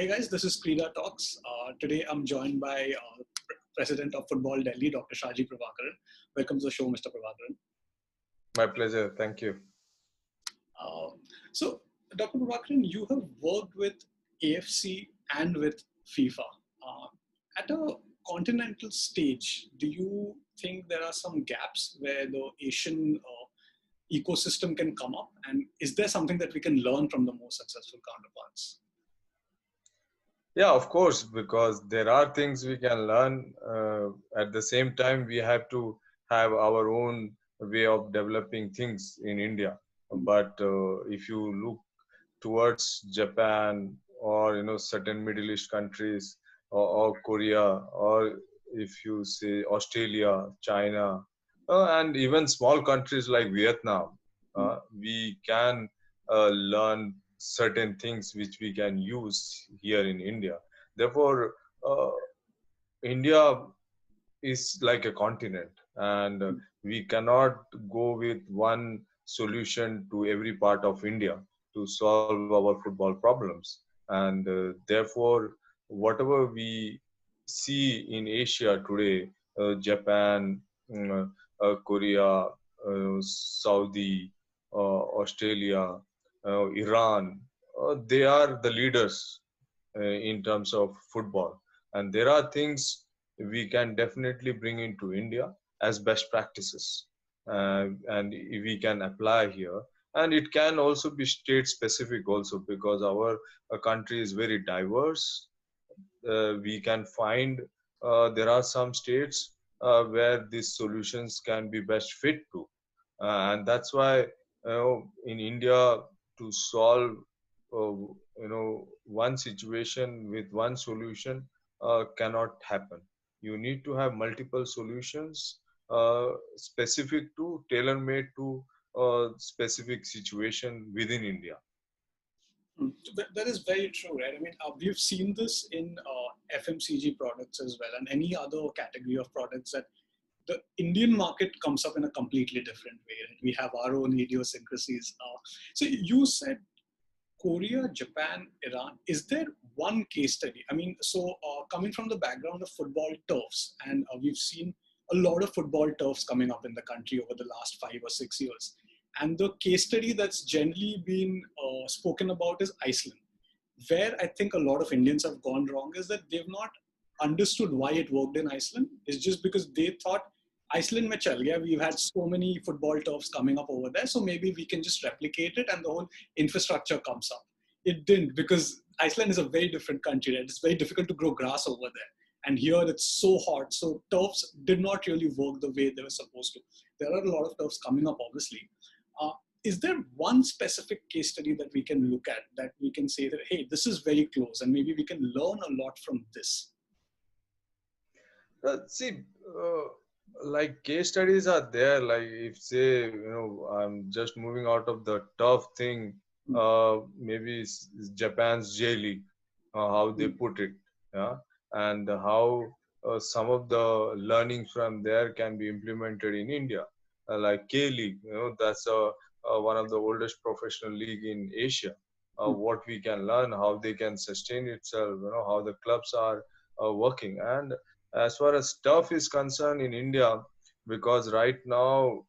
Hey guys, this is Kreeda Talks. Today I'm joined by President of Football Delhi, Dr. Shaji Prabhakaran. Welcome to the show, Mr. Prabhakaran. My pleasure. Thank you. Uh, so, Dr. Prabhakaran, you have worked with AFC and with FIFA. Uh, at a continental stage, do you think there are some gaps where the Asian ecosystem can come up? And is there something that we can learn from the more successful counterparts? Yeah, of course, because there are things we can learn. At the same time, we have to have our own way of developing things in India. But if you look towards Japan or certain Middle East countries or Korea, or if you say Australia, China, and even small countries like Vietnam, we can learn certain things which we can use here in India. Therefore, uh, India is like a continent, and we cannot go with one solution to every part of India to solve our football problems. And therefore, whatever we see in Asia today, Japan, Korea, Saudi, Australia, Iran, they are the leaders in terms of football. And there are things we can definitely bring into India as best practices, and we can apply here. And it can also be state specific also, because our country is very diverse. We can find there are some states where these solutions can be best fit to, and that's why in India, to solve one situation with one solution cannot happen. You need to have multiple solutions specific to, tailor made to specific situation within India. That is very true, right? I mean, we've seen this in FMCG products as well, and any other category of products that the Indian market comes up in a completely different way. Right? We have our own idiosyncrasies. So you said Korea, Japan, Iran. Is there one case study? I mean, so coming from the background of football turfs, and we've seen a lot of football turfs coming up in the country over the last 5 or 6 years. And the case study that's generally been spoken about is Iceland. Where I think a lot of Indians have gone wrong is that they've not understood why it worked in Iceland. It's just because they thought Iceland mein chal gaya. We've had so many football turfs coming up over there, so maybe we can just replicate it and the whole infrastructure comes up. It didn't, because Iceland is a very different country. Right? It's very difficult to grow grass over there. And here it's so hot. So turfs did not really work the way they were supposed to. There are a lot of turfs coming up, obviously. Uh, is there one specific case study that we can look at that we can say that, hey, this is very close and maybe we can learn a lot from this? See, like case studies are there. Like if say, I'm just moving out of the tough thing, maybe it's Japan's J League, how they put it, yeah, and how some of the learnings from there can be implemented in India. Like K League, that's one of the oldest professional league in Asia. What we can learn, how they can sustain itself, how the clubs are working. And as far as stuff is concerned in India, because right now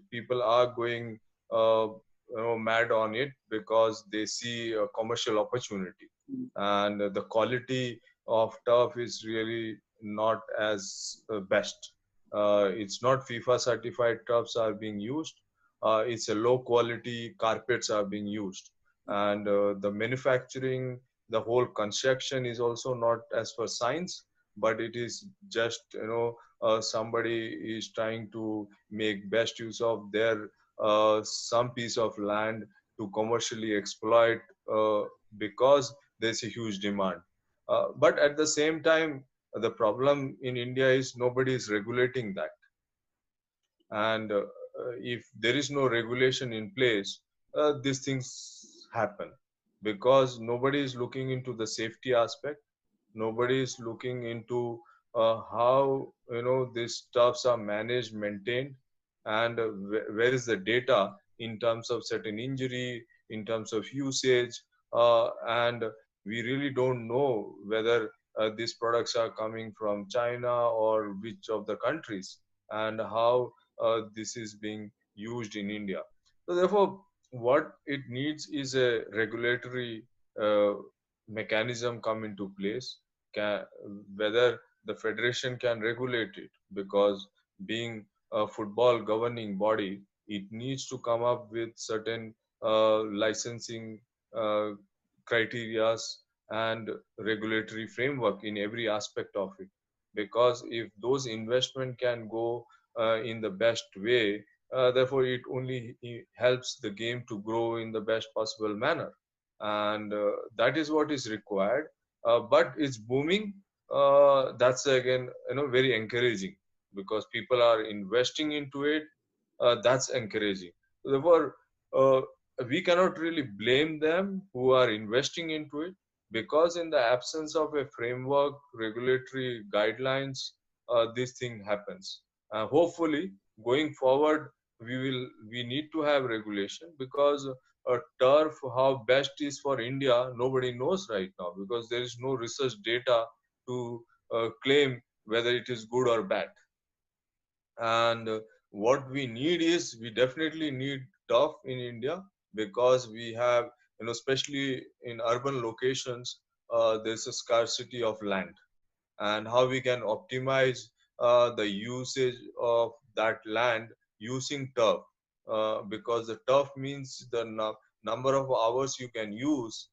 people are going mad on it because they see a commercial opportunity, and the quality of turf is really not as best. It's not FIFA certified turfs are being used. It's a low quality carpets are being used, and the manufacturing, the whole construction is also not as per science, but it is just somebody is trying to make best use of their some piece of land to commercially exploit, because there's a huge demand. But at the same time, the problem in India is nobody is regulating that. And if there is no regulation in place, these things happen because nobody is looking into the safety aspect. Nobody is looking into how these stuffs are managed, maintained, and where is the data in terms of certain injury, in terms of usage, and we really don't know whether these products are coming from China or which of the countries, and how this is being used in India. So therefore, what it needs is a regulatory uh, mechanism come into place, can, whether the federation can regulate it, because being a football governing body, it needs to come up with certain licensing uh, criterias and regulatory framework in every aspect of it. Because if those investment can go in the best way, therefore it only helps the game to grow in the best possible manner, and that is what is required. But it's booming. That's again, very encouraging, because people are investing into it. That's encouraging. Therefore, uh, we cannot really blame them who are investing into it, because in the absence of a framework, regulatory guidelines, this thing happens. Hopefully, going forward, we need to have regulation, because turf, how best is for India, nobody knows right now, because there is no research data to claim whether it is good or bad. And what we need is, we definitely need turf in India, because we have, especially in urban locations, there's a scarcity of land, and how we can optimize the usage of that land using turf, because the turf means the number of hours you can use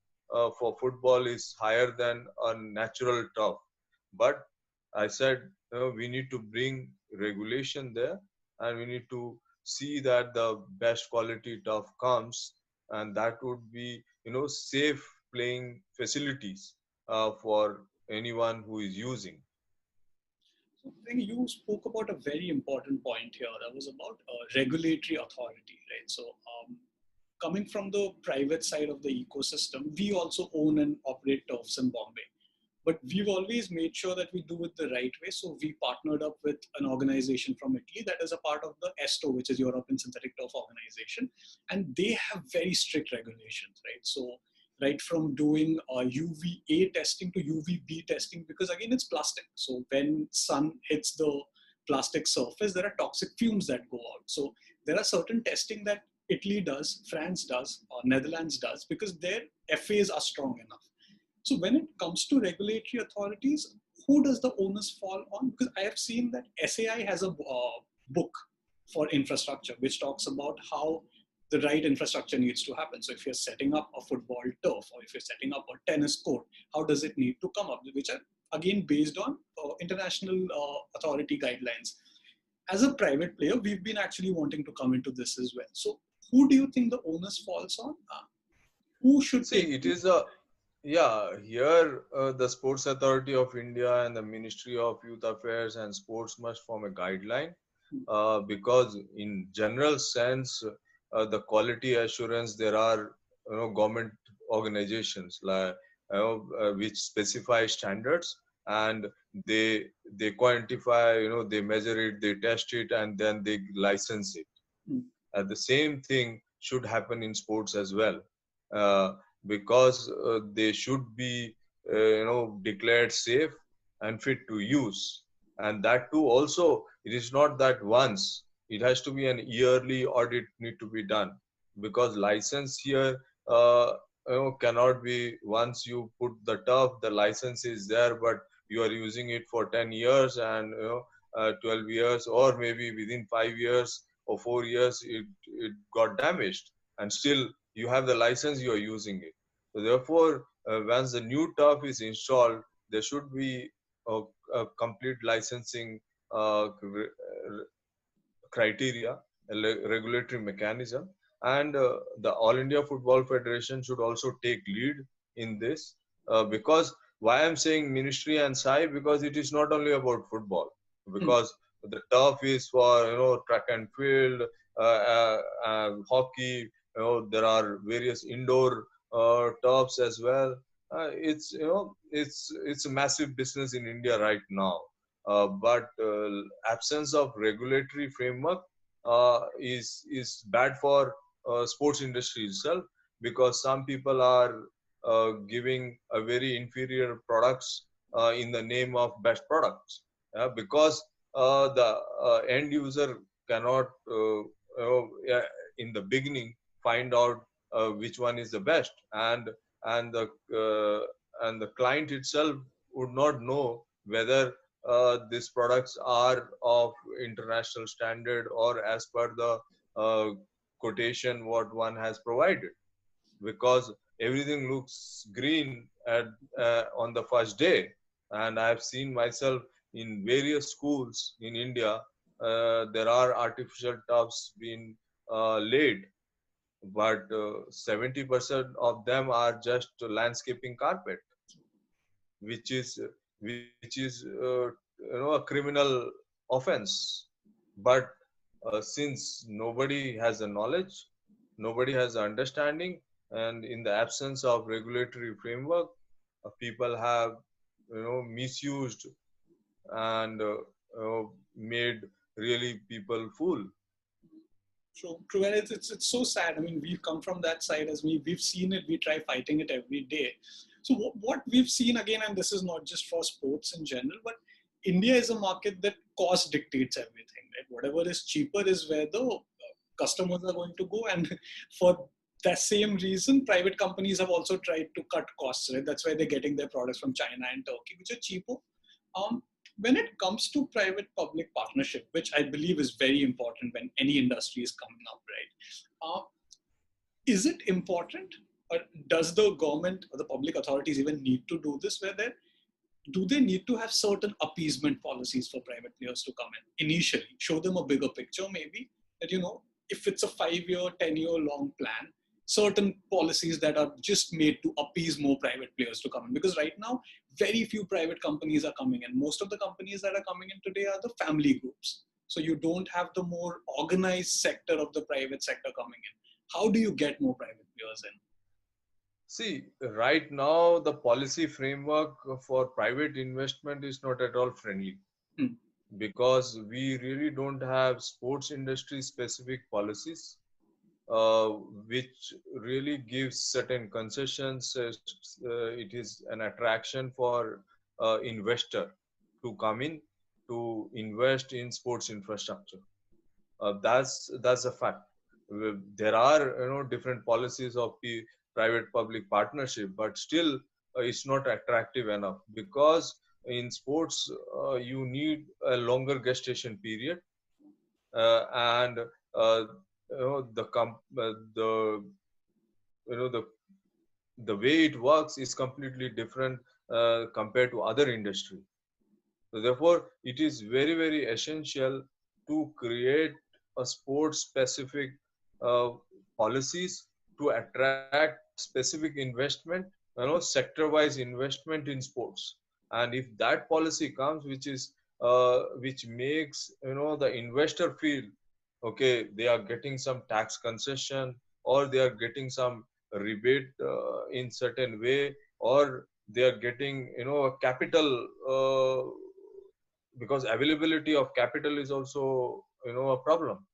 for football is higher than a natural turf. But I said, we need to bring regulation there, and we need to see that the best quality turf comes, and that would be, safe playing facilities for anyone who is using. So I think you spoke about a very important point here. That was about regulatory authority, right? So coming from the private side of the ecosystem, we also own and operate turfs in Bombay. But we've always made sure that we do it the right way. So we partnered up with an organization from Italy that is a part of the ESTO, which is European Synthetic Turf Organization, and they have very strict regulations, right? So right from doing UVA testing to UVB testing, because again it's plastic. So when sun hits the plastic surface, there are toxic fumes that go out. So there are certain testing that Italy does, France does, or Netherlands does, because their FAs are strong enough. So when it comes to regulatory authorities, who does the onus fall on? Because I have seen that SAI has a book for infrastructure, which talks about how the right infrastructure needs to happen. So if you're setting up a football turf, or if you're setting up a tennis court, how does it need to come up? Which are again based on international authority guidelines. As a private player, we've been actually wanting to come into this as well. So who do you think the onus falls on? Who should See, take? it is a, yeah, here the Sports Authority of India and the Ministry of Youth Affairs and Sports must form a guideline, because in general sense, the quality assurance, there are, government organizations like, which specify standards, and they quantify, they measure it, they test it, and then they license it. The same thing should happen in sports as well, uh, because they should be, declared safe and fit to use. And that too also, it is not that once, it has to be an yearly audit need to be done, because license here, uh, cannot be once you put the turf, the license is there, but you are using it for 10 years, and 12 years, or maybe within 5 years or 4 years, it got damaged, and still you have the license, you are using it. So therefore, once the new turf is installed, there should be a complete licensing criteria, a regulatory mechanism, and the All India Football Federation should also take lead in this. Because why I'm saying ministry and SAI, because it is not only about football, because the turf is for, track and field, hockey. There are various indoor turfs as well. It's, it's a massive business in India right now. But absence of regulatory framework is bad for sports industry itself, because some people are giving a very inferior products in the name of best products, because the end user cannot yeah, in the beginning find out which one is the best, and the uh, and the client itself would not know whether these products are of international standard or as per the uh, quotation what one has provided, because everything looks green on the first day. And I have seen myself in various schools in India, there are artificial turfs being laid, but 70% of them are just landscaping carpet, which is a criminal offense. But since nobody has the knowledge, nobody has the understanding, and in the absence of regulatory framework, people have misused and made really people fool. True, true, and it's so sad. I mean, we've come from that side as we've seen it. We try fighting it every day. So what we've seen again, and this is not just for sports in general, but India is a market that cost dictates everything. Right? Whatever is cheaper is where the customers are going to go, and for that same reason, private companies have also tried to cut costs. Right? That's why they're getting their products from China and Turkey, which are cheaper. Um, when it comes to private public partnership, which I believe is very important when any industry is coming up, right? Is it important, or does the government or the public authorities even need to do this? Do they need to have certain appeasement policies for private players to come in initially, show them a bigger picture, maybe that if it's a 5 year, 10 year long plan, certain policies that are just made to appease more private players to come in, because right now very few private companies are coming in. Most of the companies that are coming in today are the family groups, so you don't have the more organized sector of the private sector coming in. How do you get more private players in? See, right now the policy framework for private investment is not at all friendly, Hmm. because we really don't have sports industry specific policies uh, which really gives certain concessions. It is an attraction for investor to come in to invest in sports infrastructure. That's a fact. There are different policies of the private public partnership, but still it's not attractive enough, because in sports you need a longer gestation period, and the the way it works is completely different compared to other industry. So therefore, it is very, very essential to create a sports specific uh, policies to attract specific investment, sector wise investment in sports. And if that policy comes, which makes the investor feel okay, they are getting some tax concession, or they are getting some rebate in certain way, or they are getting a capital, because availability of capital is also a problem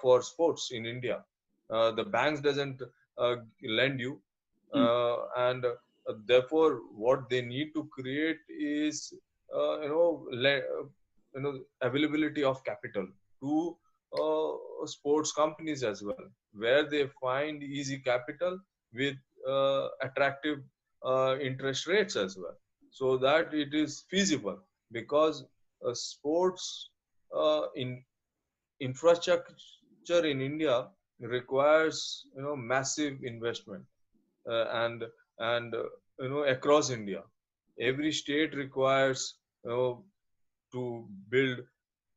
for sports in India. The banks doesn't lend you, Hmm. and therefore what they need to create is availability of capital to sports companies as well, where they find easy capital with attractive interest rates as well, so that it is feasible. Because sports in infrastructure in India requires massive investment, and across India, every state requires you know, to build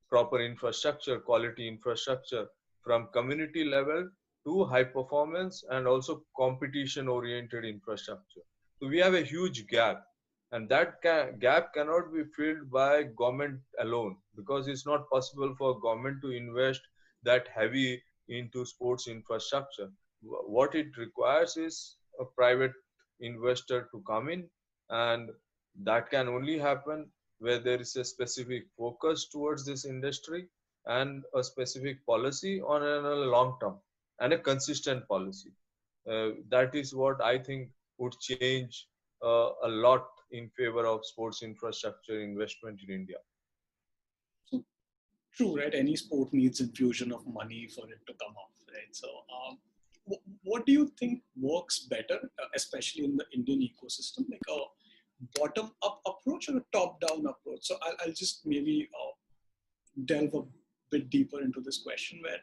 proper infrastructure, quality infrastructure, from community level to high performance and also competition oriented infrastructure. So we have a huge gap, and that gap cannot be filled by government alone, because it's not possible for government to invest that heavy into sports infrastructure. What it requires is a private investor to come in, and that can only happen where there is a specific focus towards this industry and a specific policy on a long term and a consistent policy. That is what I think would change a lot in favor of sports infrastructure investment in India. So, true, right? Any sport needs infusion of money for it to come off, right? So, what do you think works better, especially in the Indian ecosystem, like a bottom-up approach or a top-down approach? So, I'll just maybe delve a bit deeper into this question, where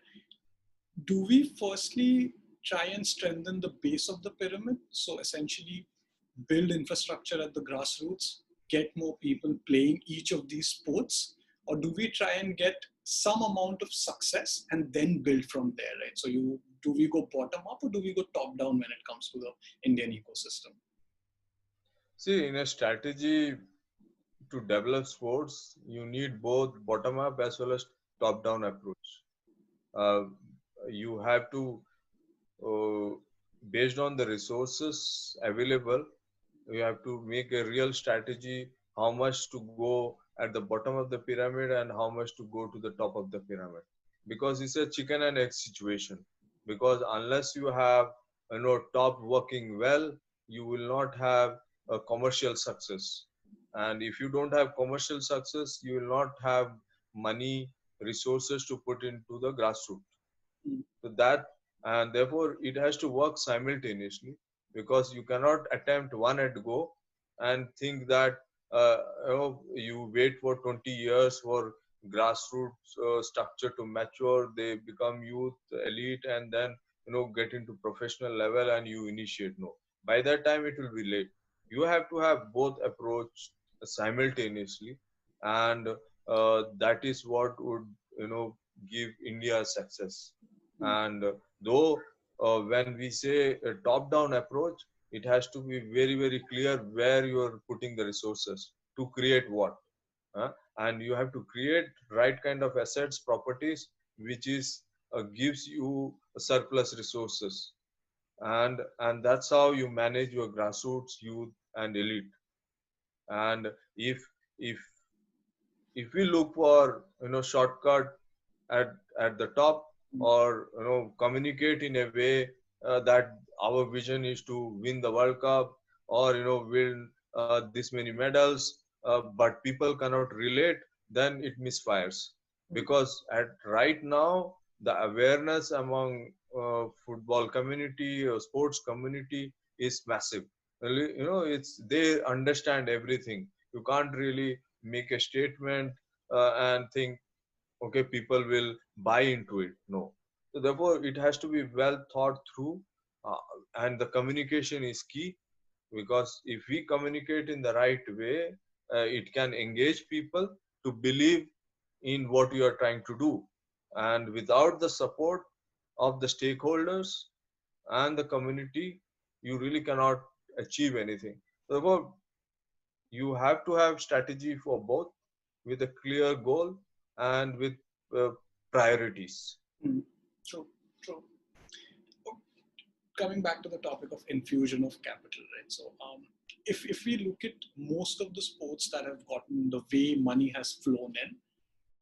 do we firstly try and strengthen the base of the pyramid? So essentially, build infrastructure at the grassroots, get more people playing each of these sports, or do we try and get some amount of success and then build from there, right? So do we go bottom up or do we go top down when it comes to the Indian ecosystem? See, in a strategy to develop sports, you need both bottom up as well as top down approach. Uh, you have to, uh, based on the resources available, you have to make a real strategy how much to go at the bottom of the pyramid and how much to go to the top of the pyramid, because it's a chicken and egg situation. Because unless you have, top working well, you will not have a commercial success. And if you don't have commercial success, you will not have money, resources to put into the grassroots. Mm, So that, and therefore it has to work simultaneously, because you cannot attempt one at go and think that, you wait for 20 years for grassroots structure to mature, they become youth elite, and then get into professional level and you initiate. No, by that time it will be late. You have to have both approach simultaneously, and that is what would, give India success. mm, And though, when we say a top down approach, it has to be very very clear where you are putting the resources to create what. And you have to create right kind of assets, properties, which is, gives you surplus resources. And that's how you manage your grassroots, youth, and elite. And if if we look for, shortcut at the top, mm, or communicate in a way, that our vision is to win the World Cup, or win this many medals, but people cannot relate, then it misfires. mm, Because at right now the awareness among football community or sports community is massive. Really, it's, they understand everything. You can't really make a statement and think, okay, people will buy into it. No. So therefore it has to be well thought through, uh, and the communication is key. Because if we communicate in the right way, it can engage people to believe in what you are trying to do. And without the support of the stakeholders and the community, you really cannot achieve anything. Therefore you have to have strategy for both, with a clear goal and with uh, priorities. mm. True, true. Coming back to the topic of infusion of capital, right? So, if we look at most of the sports that have gotten the way money has flown in,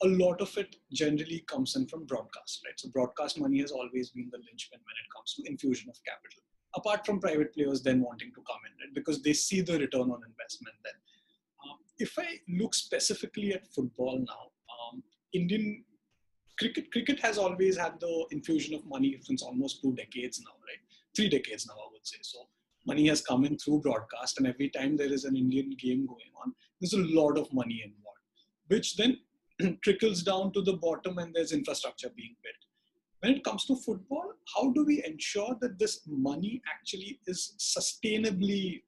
a lot of it generally comes in from broadcast, right? So, broadcast money has always been the linchpin when it comes to infusion of capital. Apart from private players then wanting to come in, right? Because they see the return on investment then. If I look specifically at football now, Indian cricket has always had the infusion of money since almost 2 decades now, right? 3 decades now, I would say. So money has come in through broadcast, and every time there is an Indian game going on, there's a lot of money involved, which then trickles down to the bottom, and there's infrastructure being built. When it comes to football, how do we ensure that this money actually is sustainably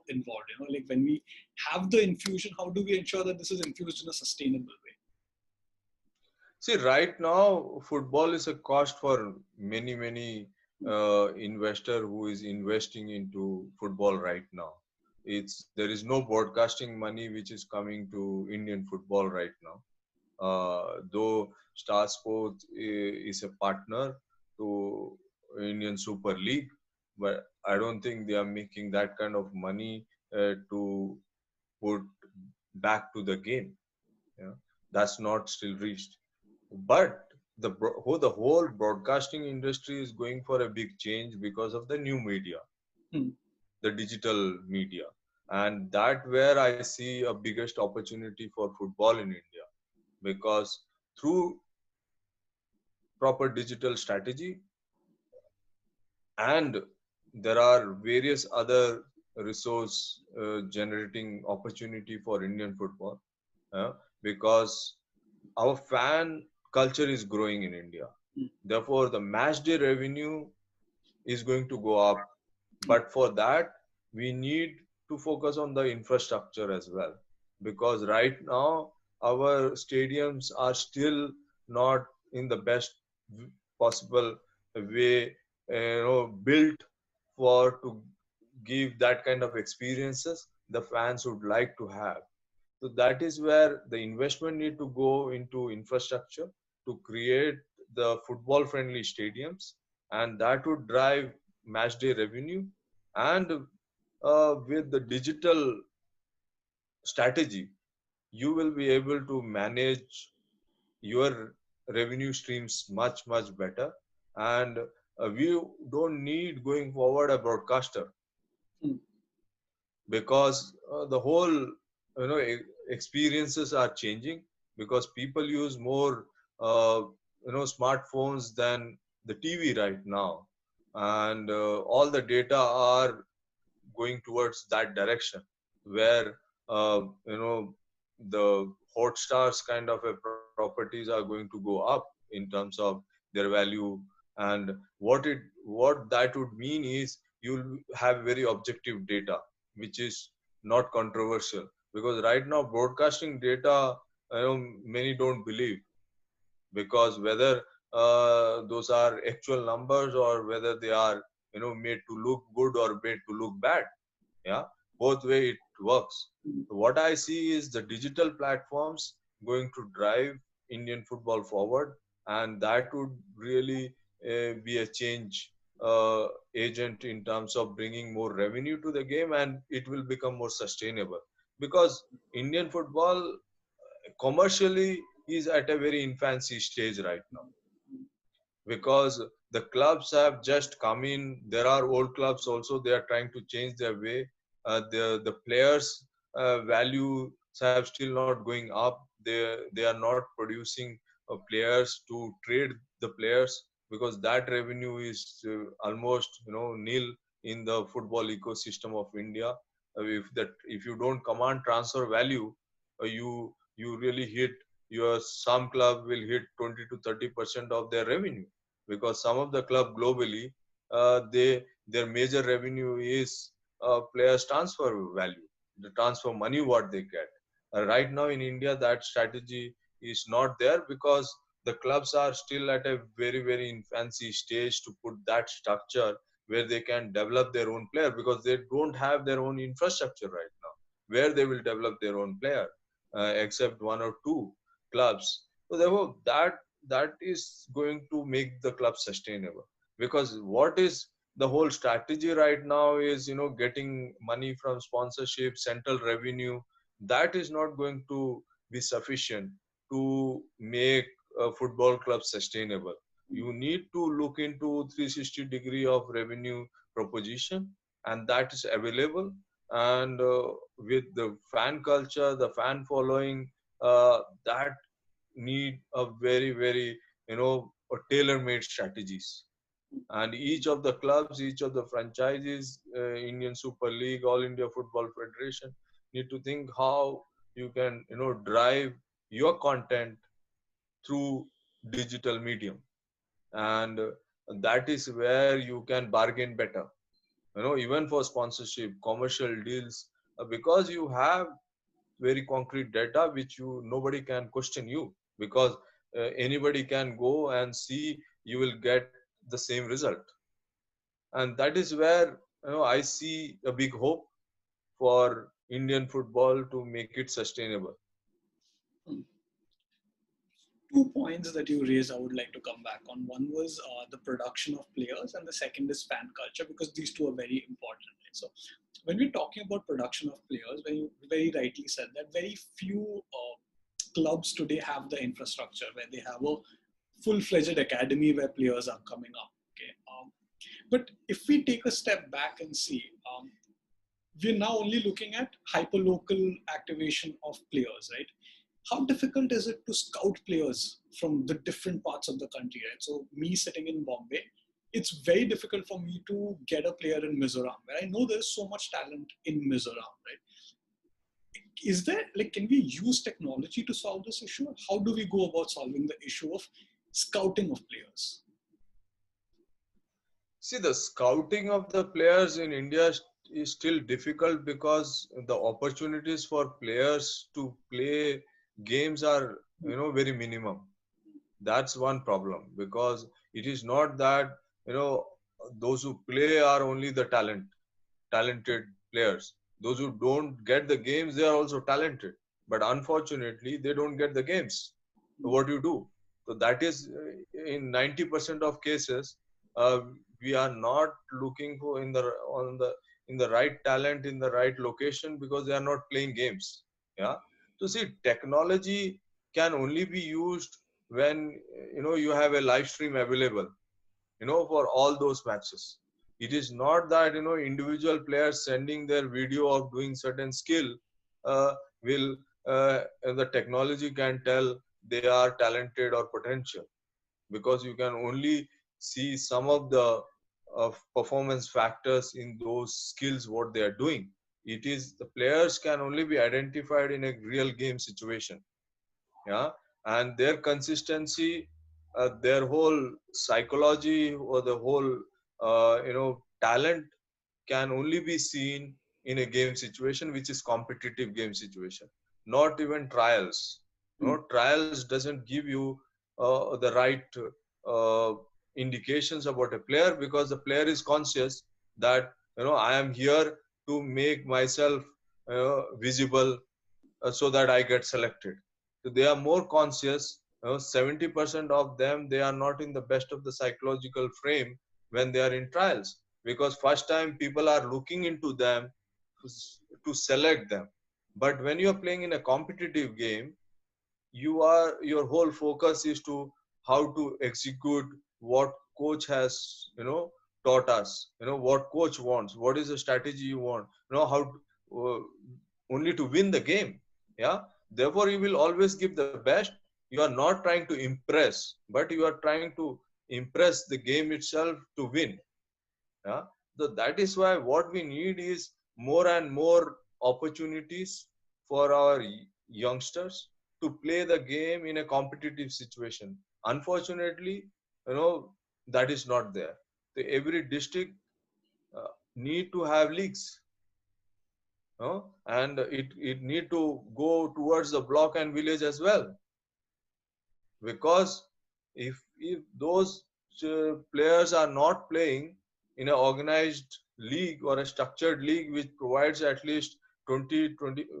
involved? Like when we have the infusion, how do we ensure that this is infused in a sustainable way? See, right now, football is a cost for many, many investor who is investing into football right now. It's, there is no broadcasting money which is coming to Indian football right now. Though Star Sports is a partner to Indian Super League, but I don't think they are making that kind of money to put back to the game. Yeah, that's not still reached. But the whole broadcasting industry is going for a big change because of the new media. Hmm. the digital media. And that where I see a biggest opportunity for football in India, because through proper digital strategy, and there are various other resource generating opportunity for Indian football, uh, because our fan culture is growing in India. Therefore, the match day revenue is going to go up. But for that, we need to focus on the infrastructure as well. Because right now, our stadiums are still not in the best possible way, built for to give that kind of experiences the fans would like to have. So that is where the investment need to go into infrastructure to create the football friendly stadiums, and that would drive match day revenue. And with the digital strategy, you will be able to manage your revenue streams much better. And we don't need going forward a broadcaster, Mm. because the whole experiences are changing, because people use more smartphones than the TV right now, and all the data are going towards that direction, where the Hotstars kind of a properties are going to go up in terms of their value. And what that would mean is you'll have very objective data, which is not controversial, because right now broadcasting data, many don't believe, because whether those are actual numbers or whether they are made to look good or made to look bad. Yeah, both way it works. What I see is the digital platforms going to drive Indian football forward, and that would really be a change agent in terms of bringing more revenue to the game, and it will become more sustainable, because Indian football commercially is at a very infancy stage right now, because the clubs have just come in. There are old clubs also, they are trying to change their way. The players values have still not going up. They are not producing players to trade the players, because that revenue is almost nil in the football ecosystem of India. If you don't command transfer value, you really hit your, some club will hit 20 to 30% of their revenue, because some of the club globally, their major revenue is players transfer value, the transfer money what they get. Right now in India, that strategy is not there, because the clubs are still at a very infancy stage to put that structure where they can develop their own player, because they don't have their own infrastructure right now where they will develop their own player, except one or two clubs. So therefore that is going to make the club sustainable, because what is the whole strategy right now is getting money from sponsorship, central revenue. That is not going to be sufficient to make a football club sustainable. You need to look into 360 degree of revenue proposition, and that is available. And with the fan culture, the fan following, that need a very a tailor-made strategies. And each of the clubs, each of the franchises, Indian Super League, All India Football Federation, need to think how you can drive your content through digital medium. And that is where you can bargain better, even for sponsorship, commercial deals, because you have very concrete data which you nobody can question you, because anybody can go and see, you will get the same result. And that is where I see a big hope for Indian football to make it sustainable. Two points that you raised, I would like to come back on. One was the production of players, and the second is fan culture, because these two are very important. Right? So, when we're talking about production of players, when you very rightly said that very few clubs today have the infrastructure where they have a full-fledged academy where players are coming up. Okay, but if we take a step back and see, we're now only looking at hyperlocal activation of players, right? How difficult is it to scout players from the different parts of the country, right? So me sitting in Bombay, it's very difficult for me to get a player in Mizoram, where I know there's so much talent in Mizoram, right? Is there, like, can we use technology to solve this issue? How do we go about solving the issue of scouting of players? See, the scouting of the players in India is still difficult because the opportunities for players to play games are, very minimum. That's one problem, because it is not that, those who play are only the talented players. Those who don't get the games, they are also talented. But unfortunately, they don't get the games. So what do you do? So that is, in 90% of cases, uh, we are not looking for in the right talent in the right location because they are not playing games. Yeah. So see, technology can only be used when you have a live stream available, for all those matches. It is not that individual players sending their video of doing certain skill uh, will the technology can tell they are talented or potential, because you can only see some of the performance factors in those skills what they are doing. It is the players can only be identified in a real game situation. Yeah. And their consistency, their whole psychology, or the whole talent can only be seen in a game situation, which is competitive game situation, not even trials. Trials doesn't give you the right uh, indications about a player, because the player is conscious that I am here to make myself visible, so that I get selected. So they are more conscious. 70% of them, they are not in the best of the psychological frame when they are in trials, because first time people are looking into them to select them. But when you are playing in a competitive game, your whole focus is to how to execute what coach has taught us, what coach wants, what is the strategy you want, how uh, only to win the game. Yeah. Therefore you will always give the best. You are not trying to impress, but you are trying to impress the game itself to win. Yeah. So that is why what we need is more and more opportunities for our youngsters to play the game in a competitive situation. Unfortunately, that is not there. So every district need to have leagues, and it need to go towards the block and village as well, because if those players are not playing in an organized league or a structured league which provides at least 20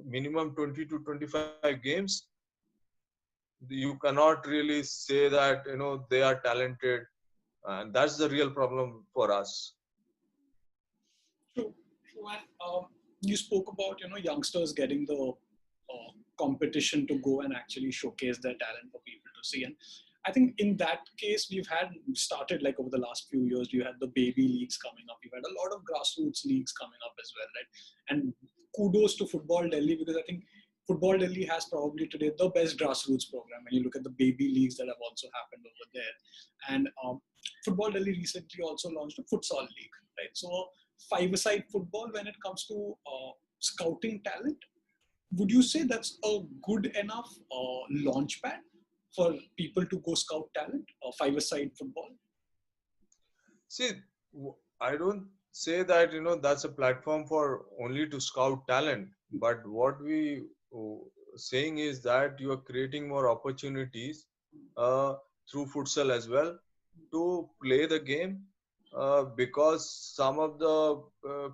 minimum 20 to 25 games, you cannot really say that they are talented, and that's the real problem for us. True, true. And you spoke about youngsters getting the competition to go and actually showcase their talent for people to see. And I think in that case, we've had started like over the last few years. You had the baby leagues coming up. You've had a lot of grassroots leagues coming up as well, right? And kudos to Football Delhi, because I think Football Delhi has probably today the best grassroots program. When you look at the baby leagues that have also happened over there, and Football Delhi recently also launched a futsal league, right? So five-a-side football when it comes to scouting talent. Would you say that's a good enough launch pad for people to go scout talent, five-a-side football? See, I don't say that that's a platform for only to scout talent, but what we uh, saying is that you are creating more opportunities uh, through futsal as well to play the game, because some of the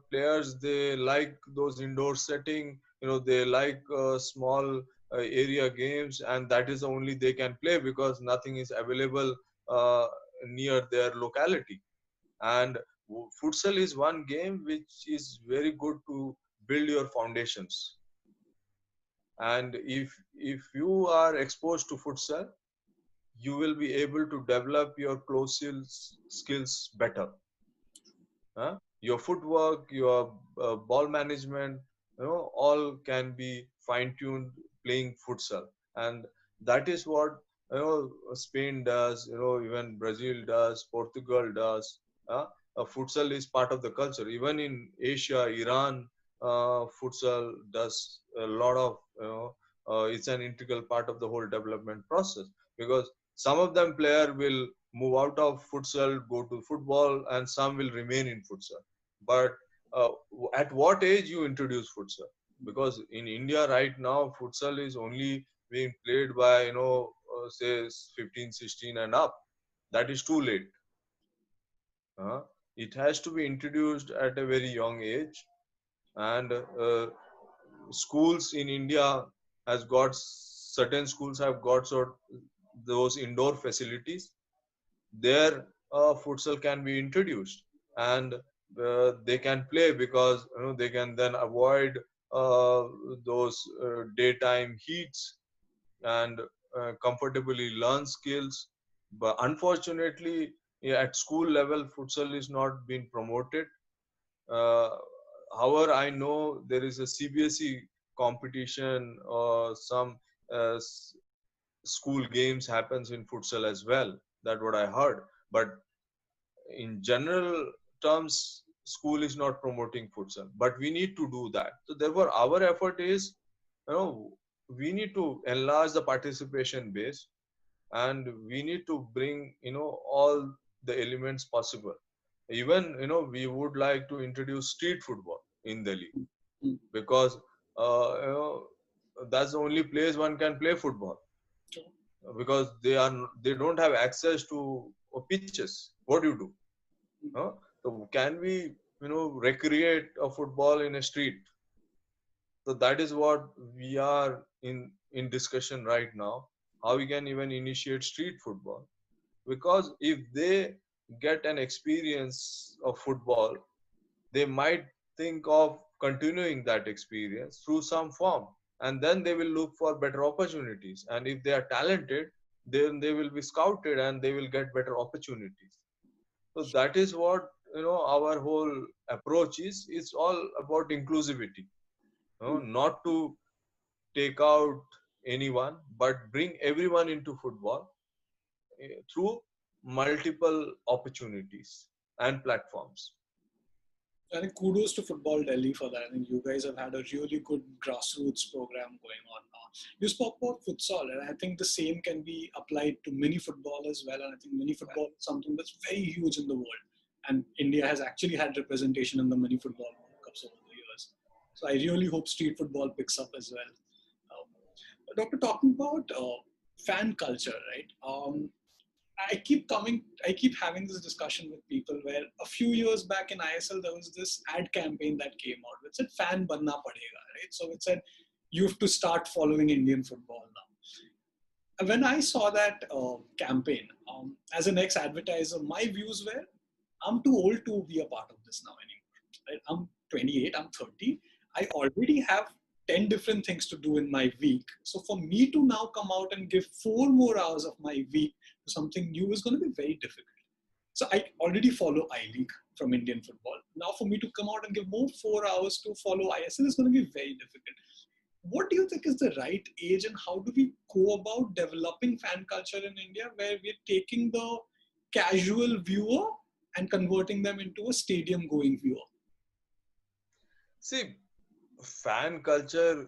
players, they like those indoor setting, they like small area games, and that is the only they can play because nothing is available uh, near their locality. And futsal is one game which is very good to build your foundations. And if you are exposed to futsal, you will be able to develop your close skills better. Huh? Your footwork, your ball management, all can be fine tuned playing futsal. And that is what Spain does, even Brazil does, Portugal does. Futsal is part of the culture. Even in Asia, Iran, futsal does a lot of, it's an integral part of the whole development process, because some of them player will move out of futsal, go to football, and some will remain in futsal. But uh, at what age you introduce futsal? Because in India right now, futsal is only being played by, say 15, 16 and up. That is too late. uh, it has to be introduced at a very young age. And schools in India has got, certain schools have got those indoor facilities. There futsal can be introduced, and they can play, because they can then avoid uh, those daytime heats, and comfortably learn skills. But unfortunately, yeah, at school level futsal is not being promoted. uh, However, I know there is a CBSE competition, or some uh, s- school games happens in futsal as well. That what I heard. But in general terms, school is not promoting futsal. But we need to do that. So therefore, our effort is, we need to enlarge the participation base, and we need to bring, all the elements possible. Even, we would like to introduce street football in Delhi, Mm. because that's the only place one can play football, True. because they don't have access to pitches. What do you do? Huh? So can we, recreate a football in a street? So that is what we are in discussion right now. How we can even initiate street football, because if they get an experience of football, they might think of continuing that experience through some form, and then they will look for better opportunities. And if they are talented, then they will be scouted and they will get better opportunities. So that is what, our whole approach is. It's all about inclusivity, Mm. not to take out anyone, but bring everyone into football through multiple opportunities and platforms. I think kudos to Football Delhi for that. I think you guys have had a really good grassroots program going on now. You spoke about futsal, and I think the same can be applied to mini football as well. And I think mini football is something that's very huge in the world. And India has actually had representation in the mini football World Cups over the years. So I really hope street football picks up as well. Doctor, talking about fan culture, right? I keep having this discussion with people where a few years back in ISL, there was this ad campaign that came out which said fan banna padega, right? So it said you have to start following Indian football now. And when I saw that campaign, as an ex-advertiser, my views were, I'm too old to be a part of this now anymore. Right? I'm 28, I'm 30. I already have 10 different things to do in my week. So for me to now come out and give 4 more hours of my week to something new is going to be very difficult. So I already follow I League from Indian football. Now for me to come out and give more 4 hours to follow ISL is going to be very difficult. What do you think is the right age, and how do we go about developing fan culture in India where we're taking the casual viewer and converting them into a stadium going viewer? See, fan culture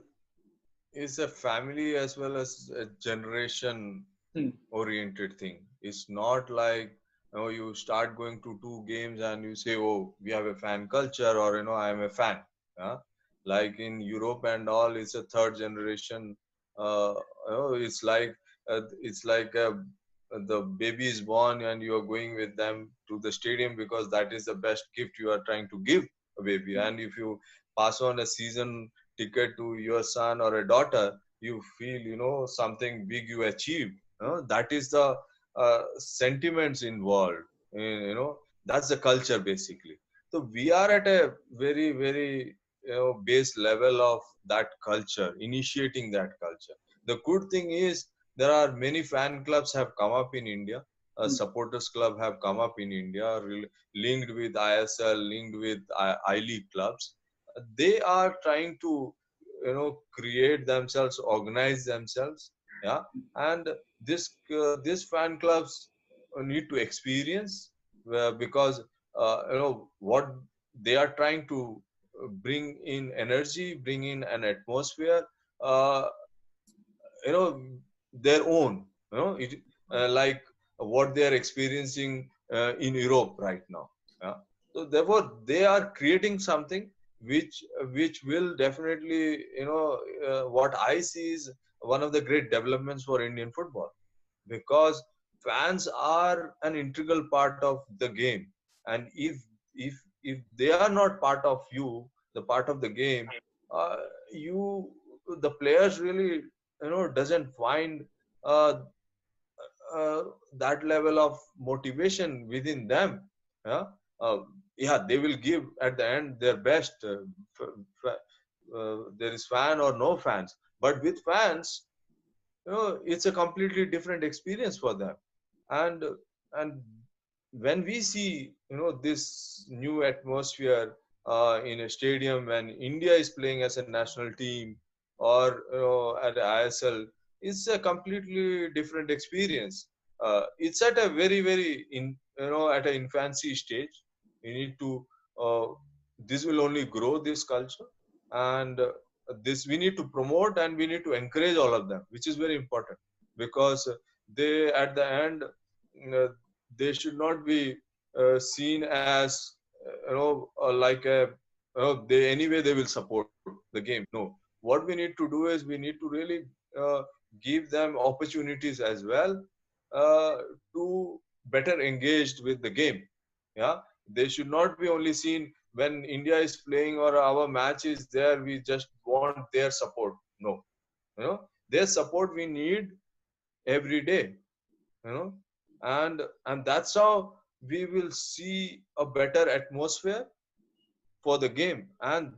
is a family as well as a generation Hmm. oriented thing. It's not like, you start going to two games and you say, oh, we have a fan culture, or I am a fan. Yeah? Like in Europe and all, it's a third generation. uh, it's like the baby is born and you are going with them to the stadium, because that is the best gift you are trying to give a baby. Hmm. And if you pass on a season ticket to your son or a daughter, you feel, something big you achieved. That is the sentiments involved. That's the culture basically. So we are at a very, very, base level of that culture, initiating that culture. The good thing is there are many fan clubs have come up in India. supporters club have come up in India, linked with ISL, linked with I League clubs. They are trying to, create themselves, organize themselves, yeah. And this fan clubs need to experience, because what they are trying to bring in energy, bring in an atmosphere, uh, you know their own, like what they are experiencing in Europe right now, yeah. So therefore they are creating something which will definitely, what I see is one of the great developments for Indian football, because fans are an integral part of the game. And if they are not part of you, the part of the game, uh, you the players really, doesn't find uh, uh, that level of motivation within them, yeah. uh, yeah, they will give at the end their best, there is fan or no fans, but with fans, it's a completely different experience for them. And and when we see, this new atmosphere in a stadium when India is playing as a national team, or at ISL, it's a completely different experience. It's at a very at an infancy stage. You need to, uh, this will only grow this culture, and this we need to promote, and we need to encourage all of them, which is very important, because they at the end, uh, they should not be seen as, like a, they anyway they will support the game. No, what we need to do is we need to really uh, give them opportunities as well, uh, to better engaged with the game, yeah. They should not be only seen when India is playing or our match is there, we just want their support. No, their support we need every day, you know and that's how we will see a better atmosphere for the game, and